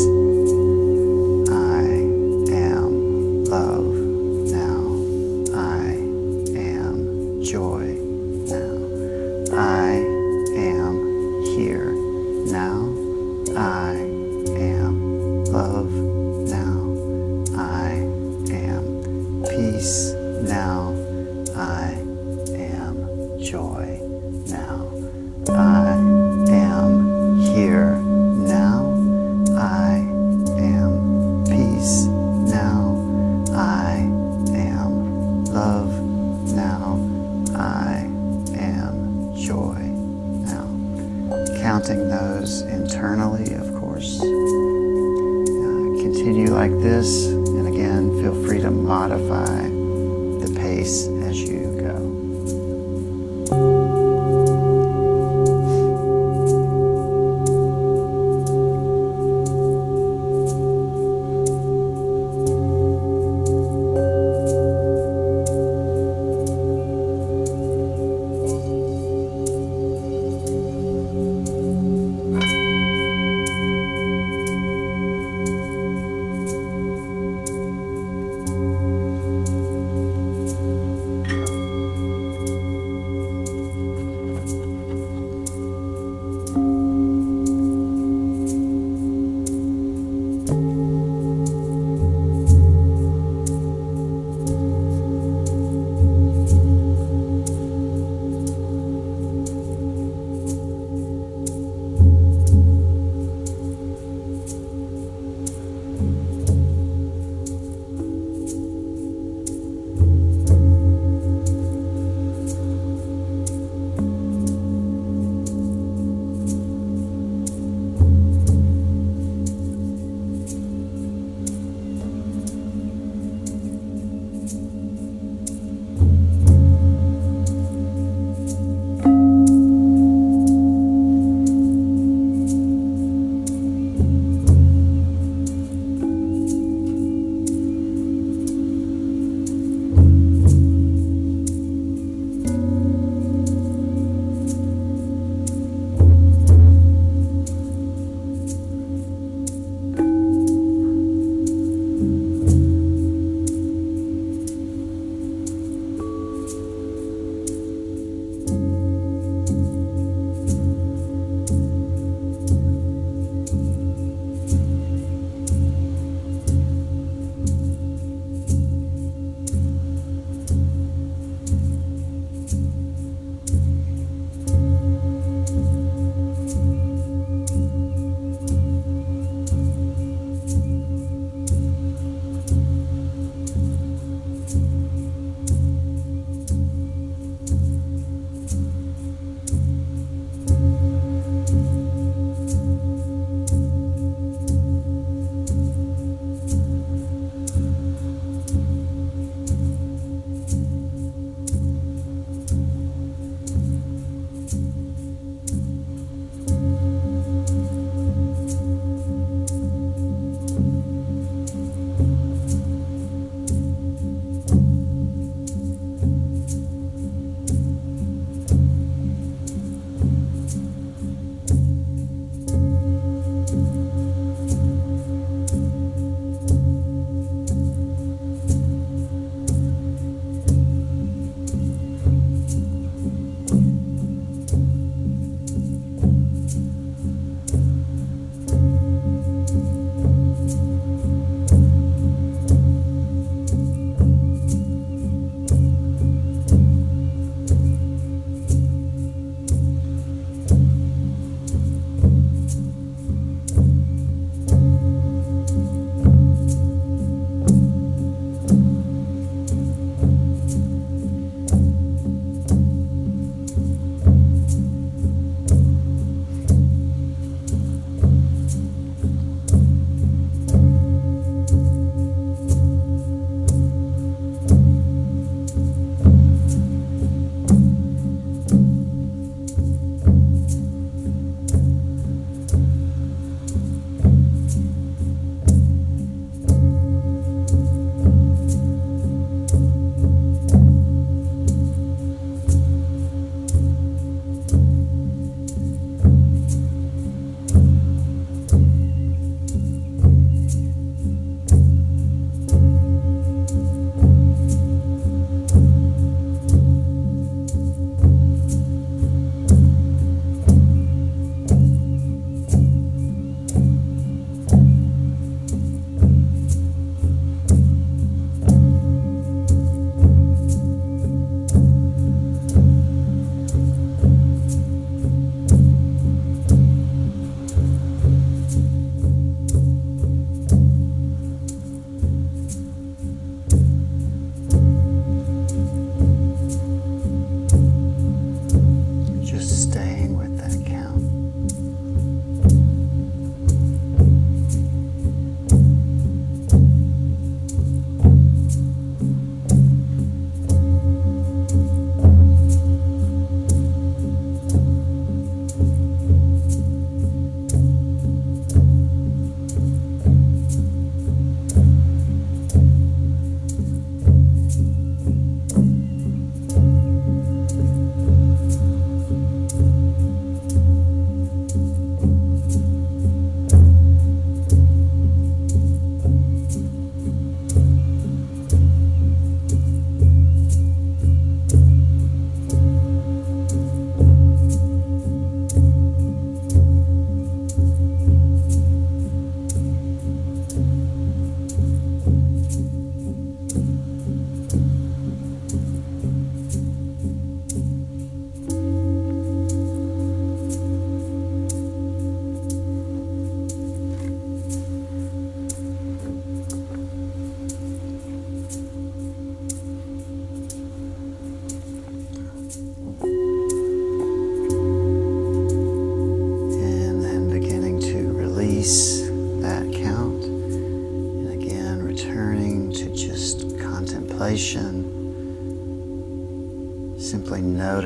I am love now. I am joy now. I am here now. I am love now. I am peace now. I am joy now. I am here now. I am peace now. I am love now. I am joy now. Counting those internally, of course. Continue like this, and again, feel free to modify the pace as you go.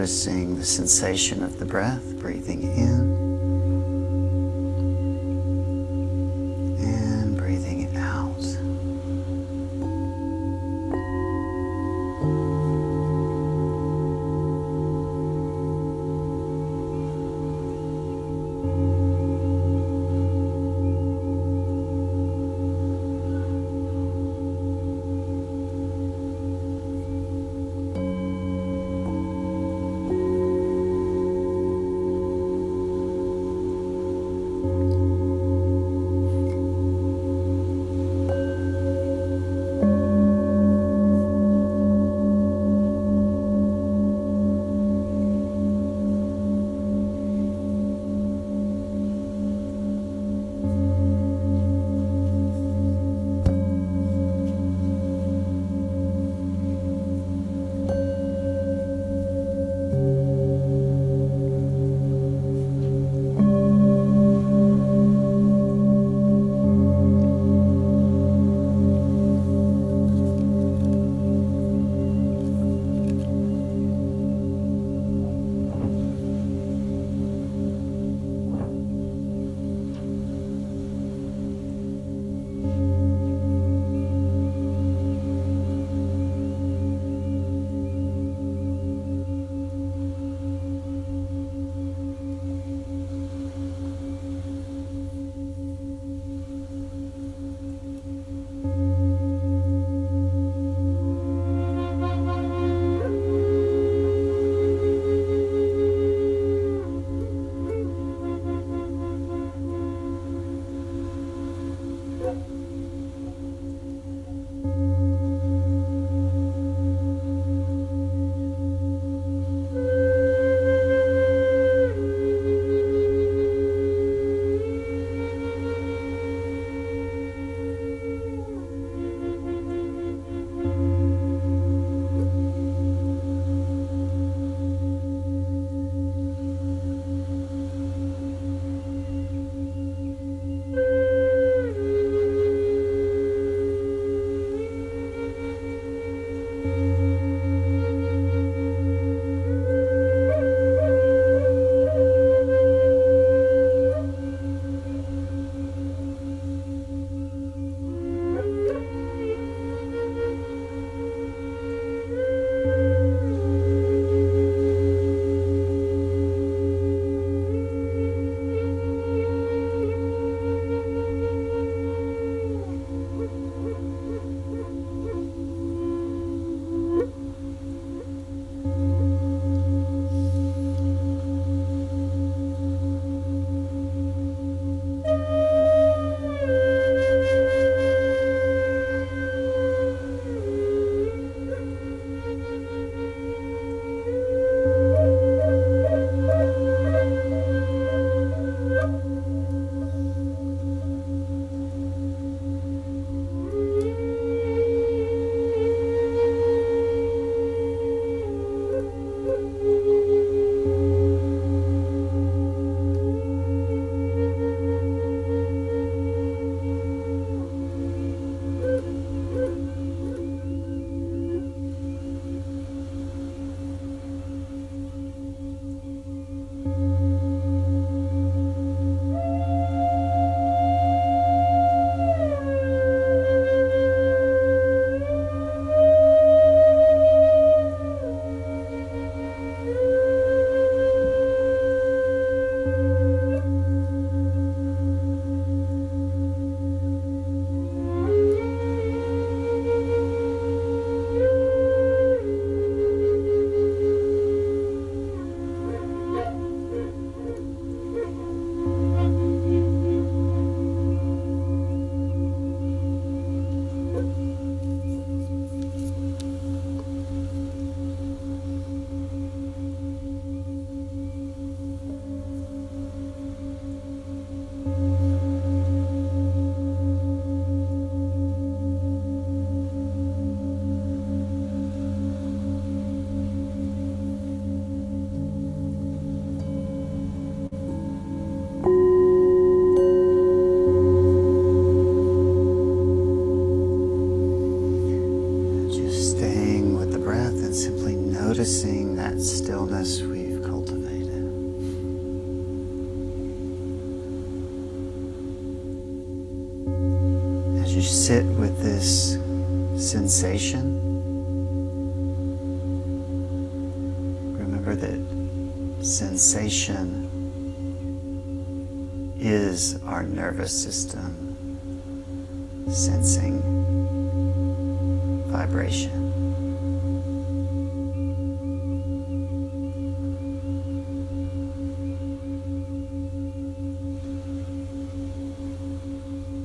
noticing the sensation of the breath, breathing in and breathing out. sit with this sensation, remember that sensation is our nervous system sensing vibration.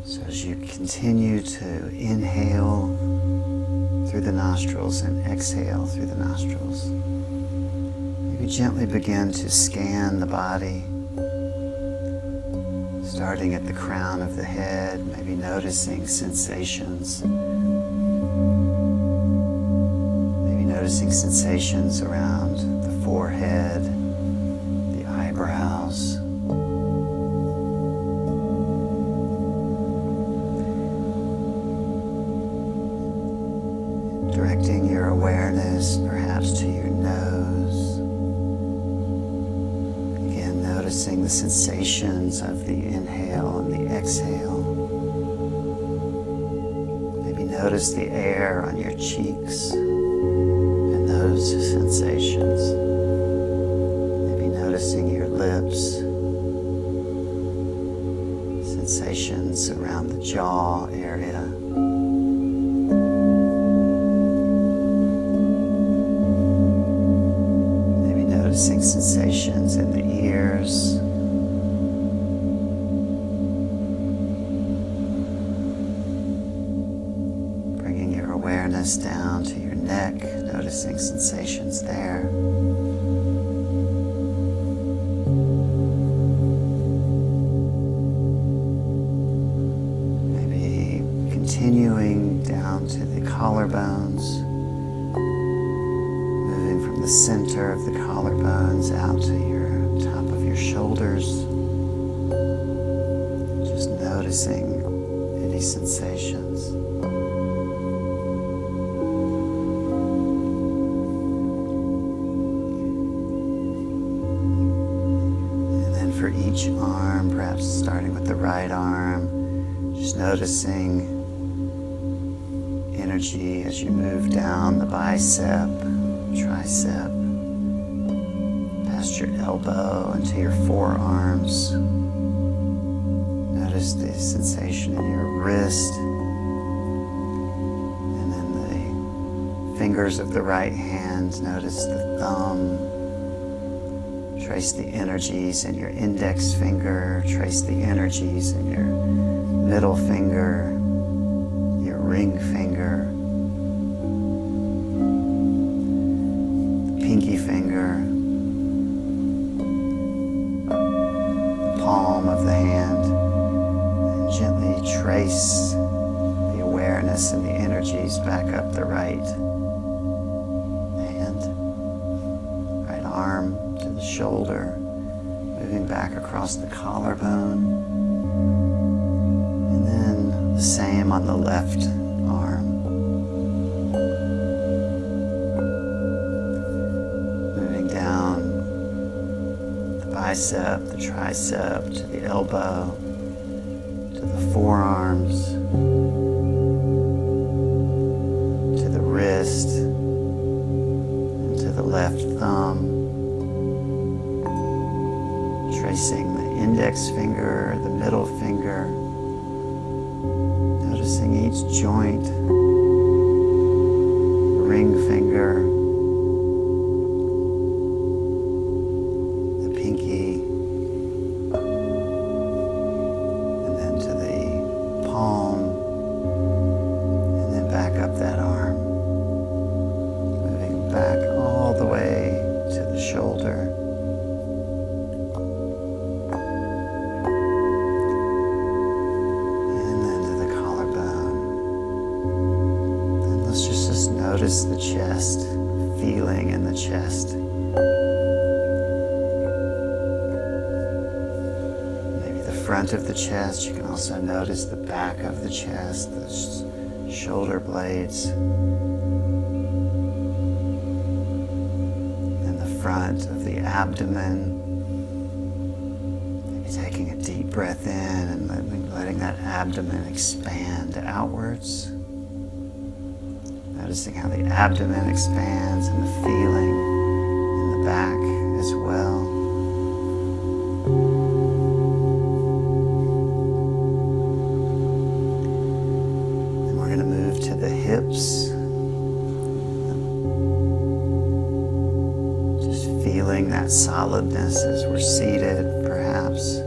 So as you continue to inhale through the nostrils and exhale through the nostrils, maybe gently begin to scan the body, starting at the crown of the head, maybe noticing sensations. Maybe noticing sensations around the forehead, the eyebrows. Directing your awareness perhaps to your nose. Again, noticing the sensations of the inhale and the exhale. Maybe notice the air on your cheeks and those sensations. Maybe noticing your lips. Sensations around the jaw area. Noticing sensations in the ears. Bringing your awareness down to your neck, noticing sensations there. Maybe continuing down to the collarbones. The center of the collarbones out to your top of your shoulders. Just noticing any sensations. And then for each arm, perhaps starting with the right arm, just noticing energy as you move down the bicep, tricep, past your elbow into your forearms. Notice the sensation in your wrist, and then the fingers of the right hand. Notice the thumb. Trace the energies in your index finger. Trace the energies in your middle finger, your ring finger, pinky finger, the palm of the hand, and gently trace the awareness and the energies back up the right hand, right arm to the shoulder, moving back across the collarbone, and then the same on the left arm. Bicep, the tricep, to the elbow, to the forearms, to the wrist, and to the left thumb. Tracing the index finger, the middle finger, noticing each joint, the ring finger, notice the chest, feeling in the chest. Maybe the front of the chest. You can also notice the back of the chest, the shoulder blades, and the front of the abdomen. Maybe taking a deep breath in and letting letting that abdomen expand outwards. Noticing how the abdomen expands and the feeling in the back as well. Then we're going to move to the hips. Just feeling that solidness as we're seated, perhaps.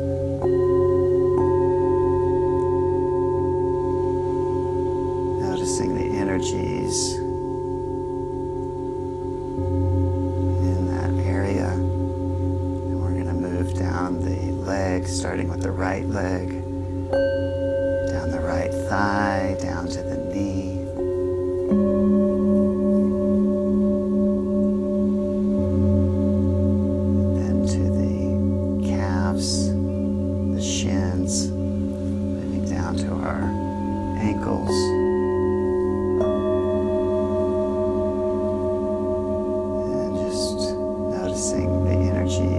Noticing the energies in that area. And we're going to move down the leg, starting with the right leg, down the right thigh, down to the knee. Then to the calves, the shins, moving down to our ankles.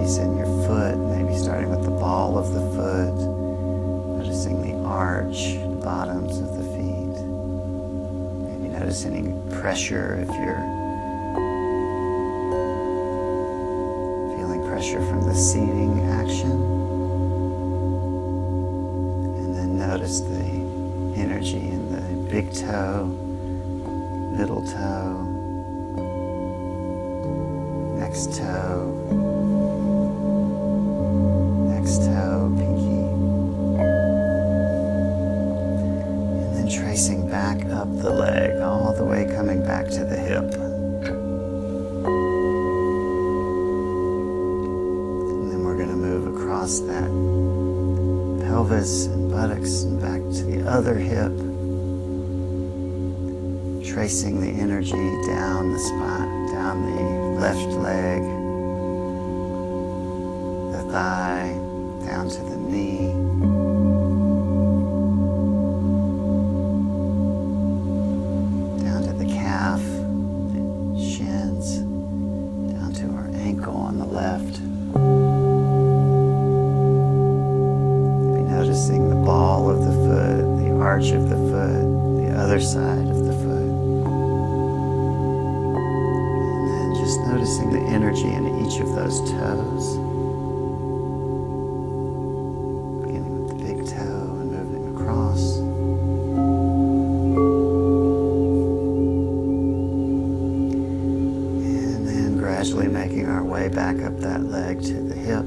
In your foot, maybe starting with the ball of the foot, noticing the arch, the bottoms of the feet. Maybe notice any pressure if you're feeling pressure from the seating action. And then notice the energy in the big toe, middle toe, next toe, pinky, and then tracing back up the leg, all the way coming back to the hip. And then we're going to move across that pelvis and buttocks and back to the other hip, tracing the energy down the spine, down the left leg, the thigh, down to the knee, down to the calf, the shins, down to our ankle on the left. Be noticing the ball of the foot, the arch of the foot, the other side of the foot. And then just noticing the energy in each of those toes. Gradually making our way back up that leg to the hip.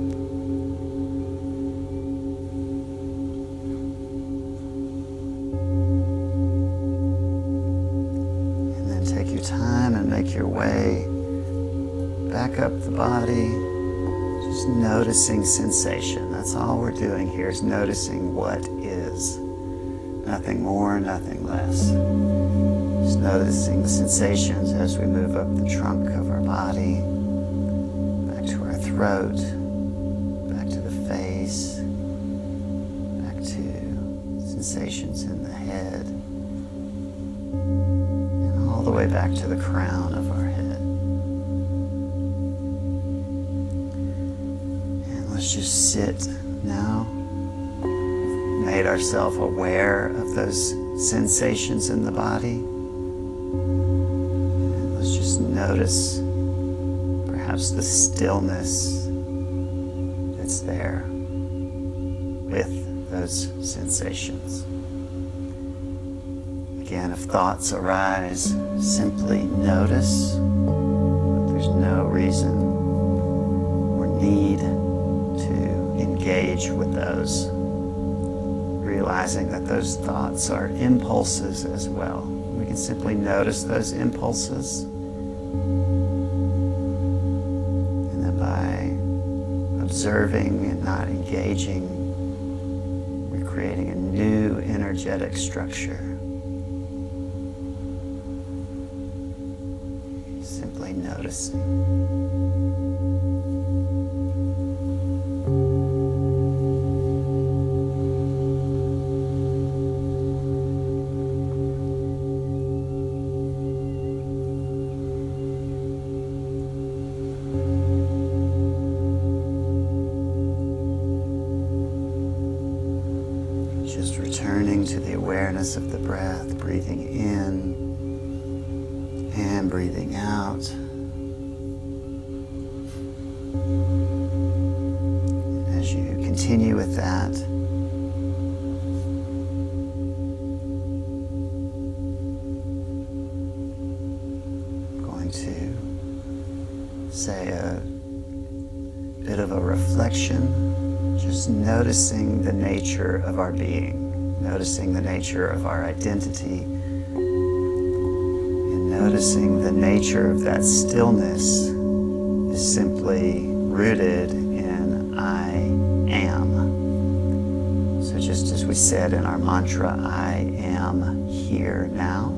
And then take your time and make your way back up the body. Just noticing sensation. That's all we're doing here, is noticing what is. Nothing more, nothing less. Just noticing the sensations as we move up the trunk of our body, back to our throat, back to the face, back to sensations in the head, and all the way back to the crown of our head. And let's just sit now. Made ourselves aware of those sensations in the body. Just notice perhaps the stillness that's there with those sensations. Again, if thoughts arise, simply notice. There's no reason or need to engage with those, realizing that those thoughts are impulses as well. We can simply notice those impulses. Observing and not engaging, we're creating a new energetic structure. Simply noticing. Just return returning to the awareness of the breath, breathing in and breathing out. As you continue with that, I'm going to say a bit of a reflection, just noticing the nature of our being, noticing the nature of our identity, and noticing the nature of that stillness is simply rooted in I am. So just as we said in our mantra, I am here now,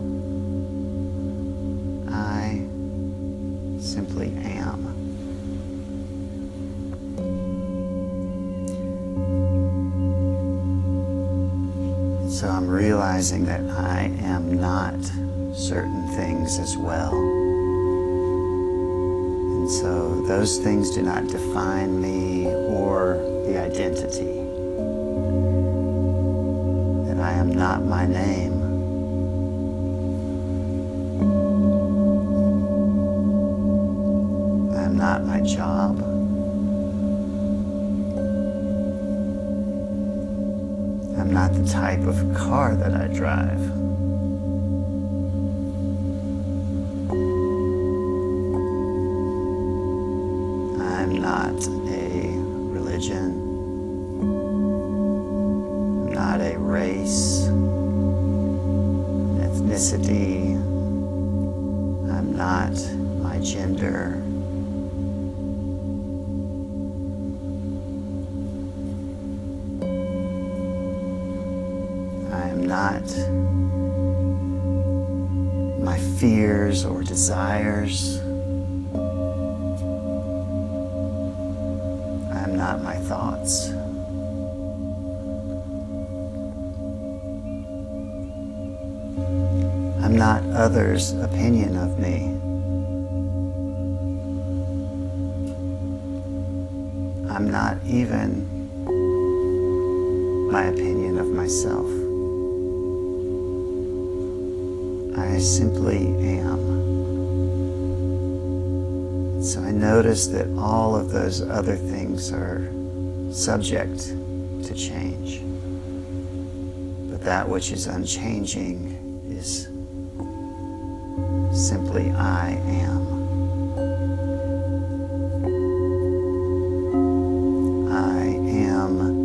I simply am. So I'm realizing that I am not certain things as well. And so those things do not define me or the identity. That I am not my name. I am not my job. I'm not the type of car that I drive. I'm not a religion. I'm not a race, an ethnicity. I'm not my gender. Not my fears or desires. I'm not my thoughts. I'm not others' opinion of me. I'm not even my opinion of myself. I simply am. So I notice that all of those other things are subject to change. But that which is unchanging is simply I am. I am.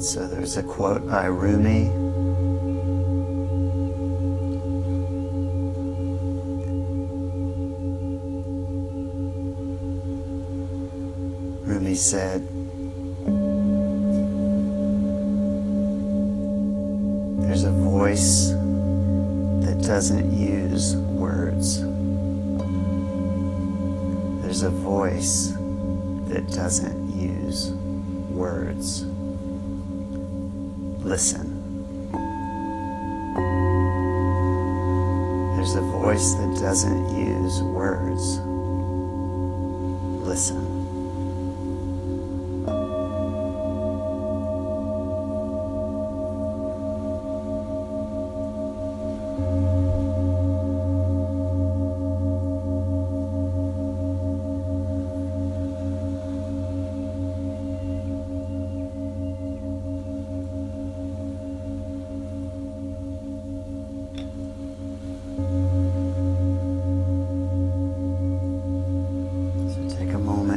So there's a quote by Rumi. Rumi said, "There's a voice that doesn't use words. There's a voice that doesn't use words. Listen." There's a voice that doesn't use words. Listen.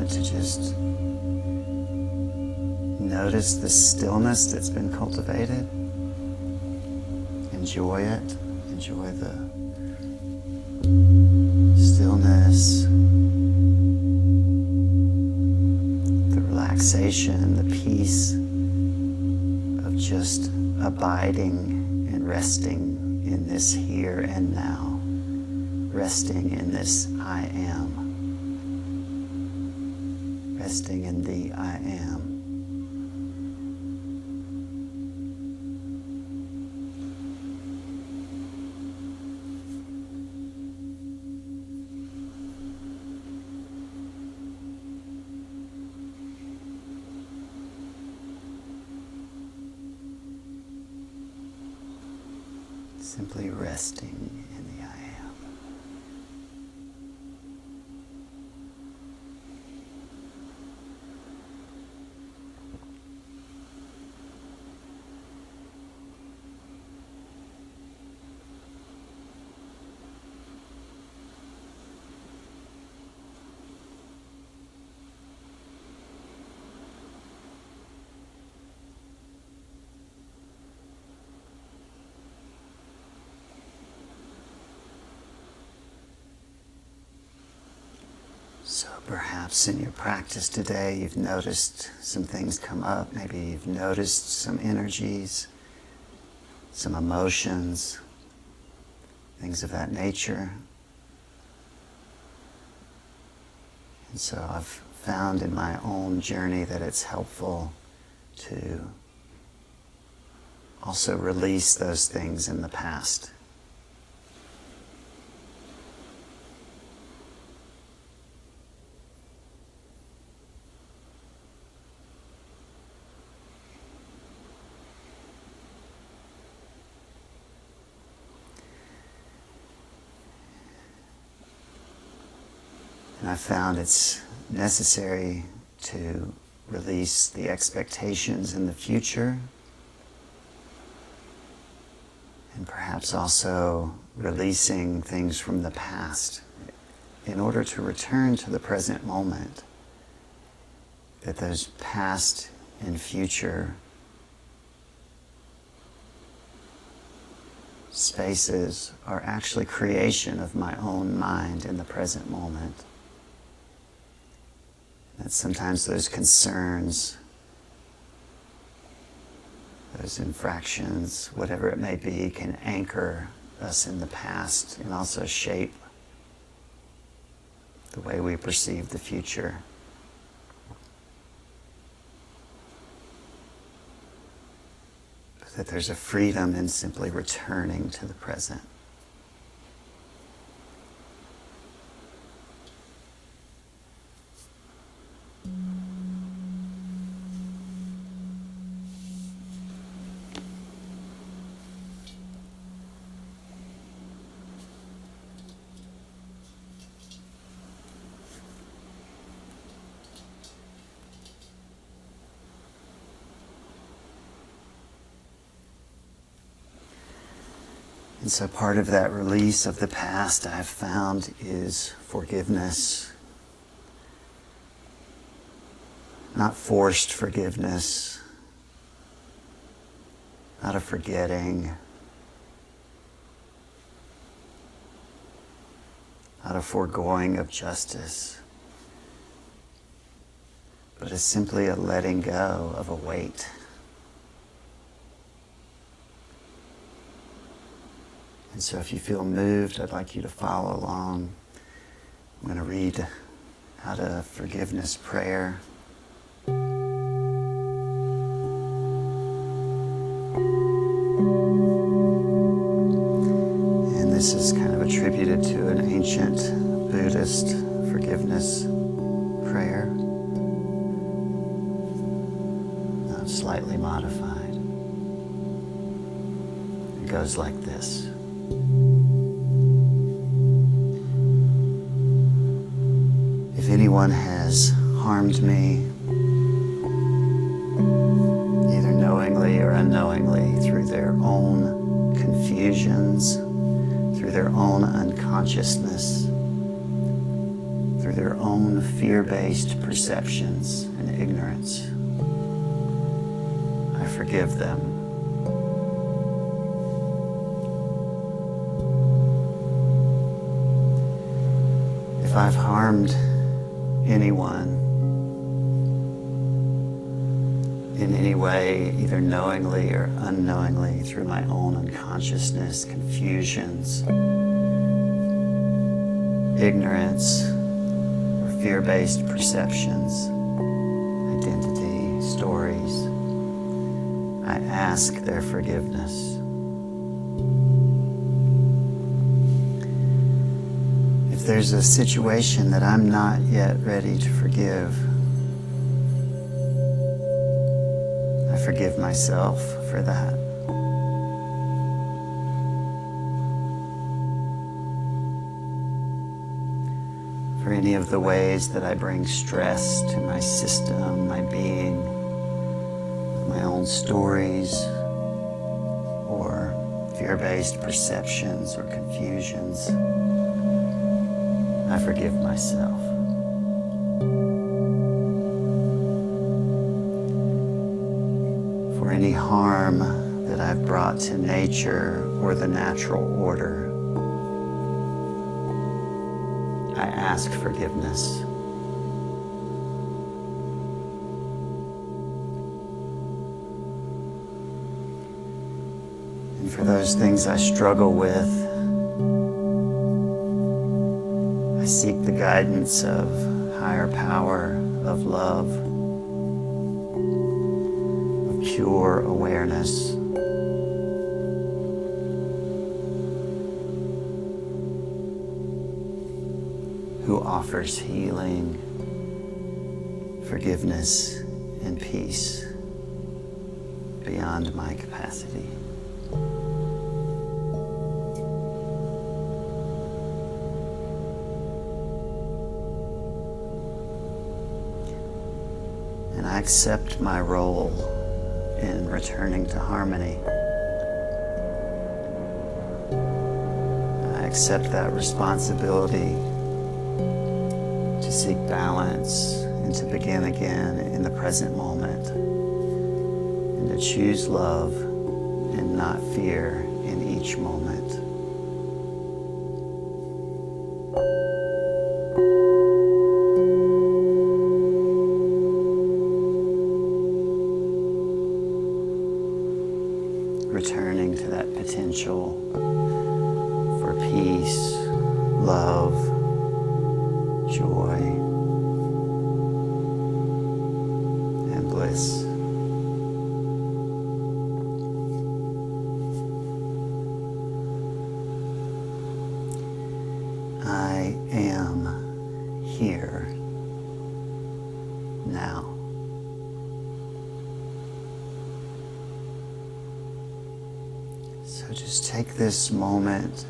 To just notice the stillness that's been cultivated. Enjoy it. Enjoy the stillness, the relaxation, the peace of just abiding and resting in this here and now, resting in this I am. resting in the I am. Simply resting in the I am. So perhaps in your practice today you've noticed some things come up. Maybe you've noticed some energies, some emotions, things of that nature. And so I've found in my own journey that it's helpful to also release those things in the past. And I found it's necessary to release the expectations in the future, and perhaps also releasing things from the past in order to return to the present moment, that those past and future spaces are actually creation of my own mind in the present moment. That sometimes those concerns, those infractions, whatever it may be, can anchor us in the past and also shape the way we perceive the future. That there's a freedom in simply returning to the present. And so part of that release of the past I've found is forgiveness. Not forced forgiveness, not a forgetting, not a foregoing of justice, but is simply a letting go of a weight. And so if you feel moved, I'd like you to follow along. I'm going to read out a forgiveness prayer. And this is kind of attributed to an ancient Buddhist forgiveness prayer. Slightly modified. It goes like this. If anyone has harmed me, either knowingly or unknowingly, through their own confusions, through their own unconsciousness, through their own fear-based perceptions and ignorance, I forgive them. If I've harmed anyone in any way, either knowingly or unknowingly, through my own unconsciousness, confusions, ignorance, or fear-based perceptions, stories. I ask their forgiveness. If there's a situation that I'm not yet ready to forgive, I forgive myself for that. For any of the ways that I bring stress to my system, my being, my own stories, or fear-based perceptions or confusions, I forgive myself. For any harm that I've brought to nature or the natural order, I ask forgiveness. And for those things I struggle with, I seek the guidance of higher power, of love, of pure awareness. Who offers healing, forgiveness, and peace beyond my capacity. And I accept my role in returning to harmony. I accept that responsibility to seek balance and to begin again in the present moment, and to choose love and not fear in each moment. Returning to that potential for peace, love, joy, and bliss. I am here now. So just take this moment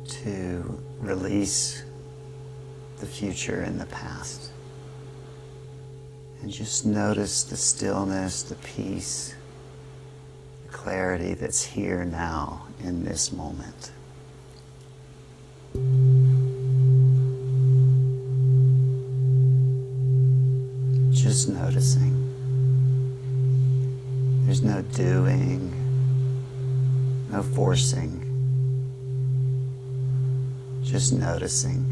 to release the future and the past. And just notice the stillness, the peace, the clarity that's here now in this moment. Just noticing. There's no doing, no forcing. Just noticing.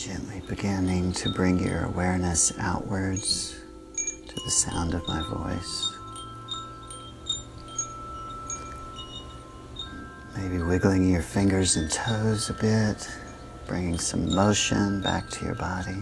Gently beginning to bring your awareness outwards to the sound of my voice. Maybe wiggling your fingers and toes a bit, bringing some motion back to your body.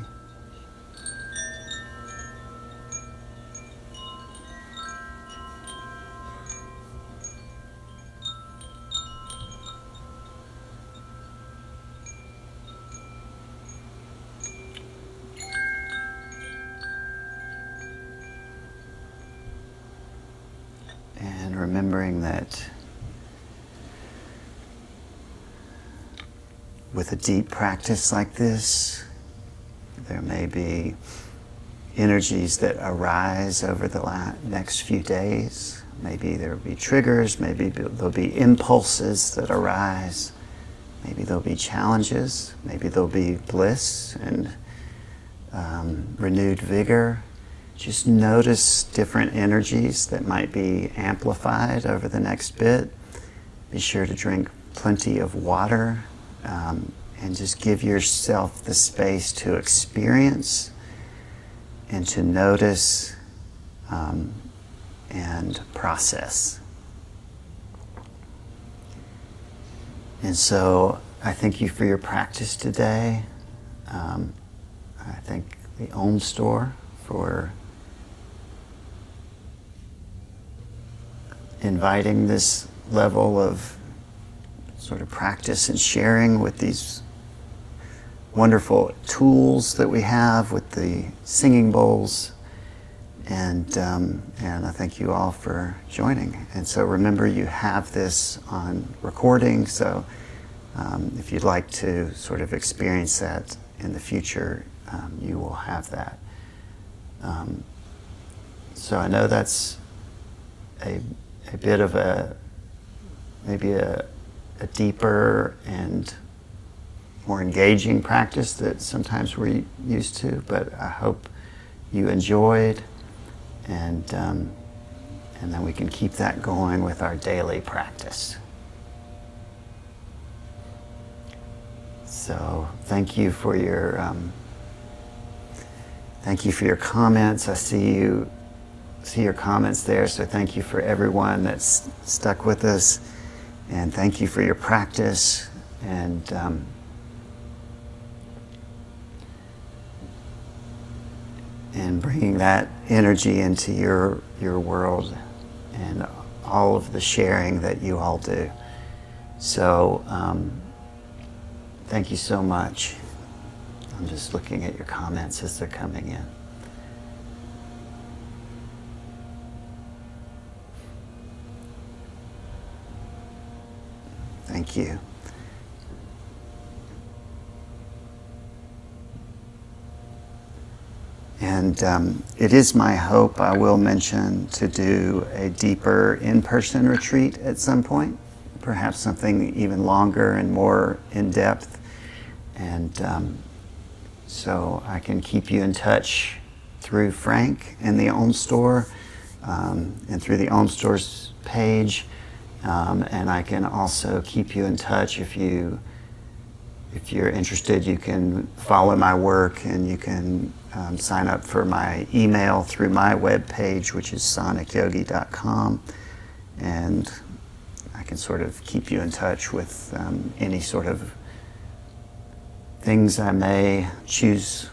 And remembering that with a deep practice like this, there may be energies that arise over the next few days. Maybe there will be triggers, maybe there'll be impulses that arise, maybe there'll be challenges, maybe there'll be bliss and renewed vigor. Just notice different energies that might be amplified over the next bit. Be sure to drink plenty of water and just give yourself the space to experience and to notice and process. And so I thank you for your practice today. I thank the Om Store for inviting this level of sort of practice and sharing with these wonderful tools that we have with the singing bowls. And I thank you all for joining. And so remember, you have this on recording, so if you'd like to sort of experience that in the future, you will have that. So I know that's a bit of maybe a deeper and more engaging practice that sometimes we're used to, but I hope you enjoyed, and then we can keep that going with our daily practice. So thank you for your comments. I see your comments there, so thank you for everyone that's stuck with us, and thank you for your practice, and bringing that energy into your world and all of the sharing that you all do. So thank you so much. I'm just looking at your comments as they're coming in. Thank you. And it is my hope, I will mention, to do a deeper in-person retreat at some point, perhaps something even longer and more in-depth. And so I can keep you in touch through Frank and the Om Store, and through the Om Store's page. And I can also keep you in touch if you're interested. You can follow my work, and you can sign up for my email through my webpage, which is sonicyogi.com, and I can sort of keep you in touch with any sort of things I may choose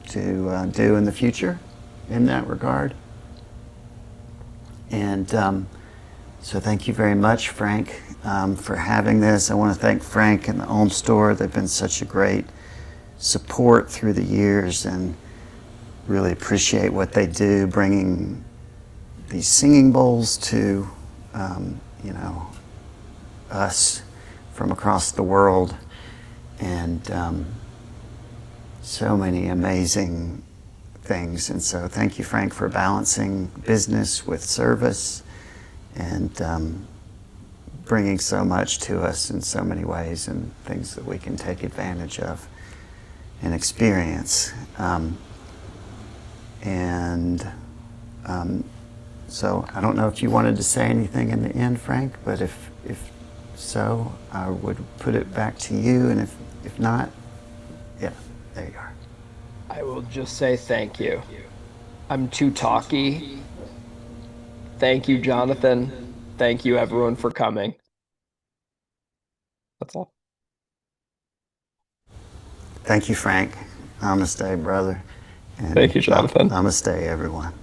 to do in the future in that regard. And so thank you very much, Frank, for having this. I want to thank Frank and the Om Store. They've been such a great support through the years, and really appreciate what they do, bringing these singing bowls to us from across the world, and so many amazing things. And so thank you, Frank, for balancing business with service, and bringing so much to us in so many ways, and things that we can take advantage of and experience. So I don't know if you wanted to say anything in the end, Frank, but if so, I would put it back to you, and if not, yeah. There you are. I will just say thank you. I'm too talky. Thank you, Jonathan. Thank you, everyone, for coming. That's all. Thank you, Frank. Namaste, brother. Thank And you, Jonathan. namaste, everyone.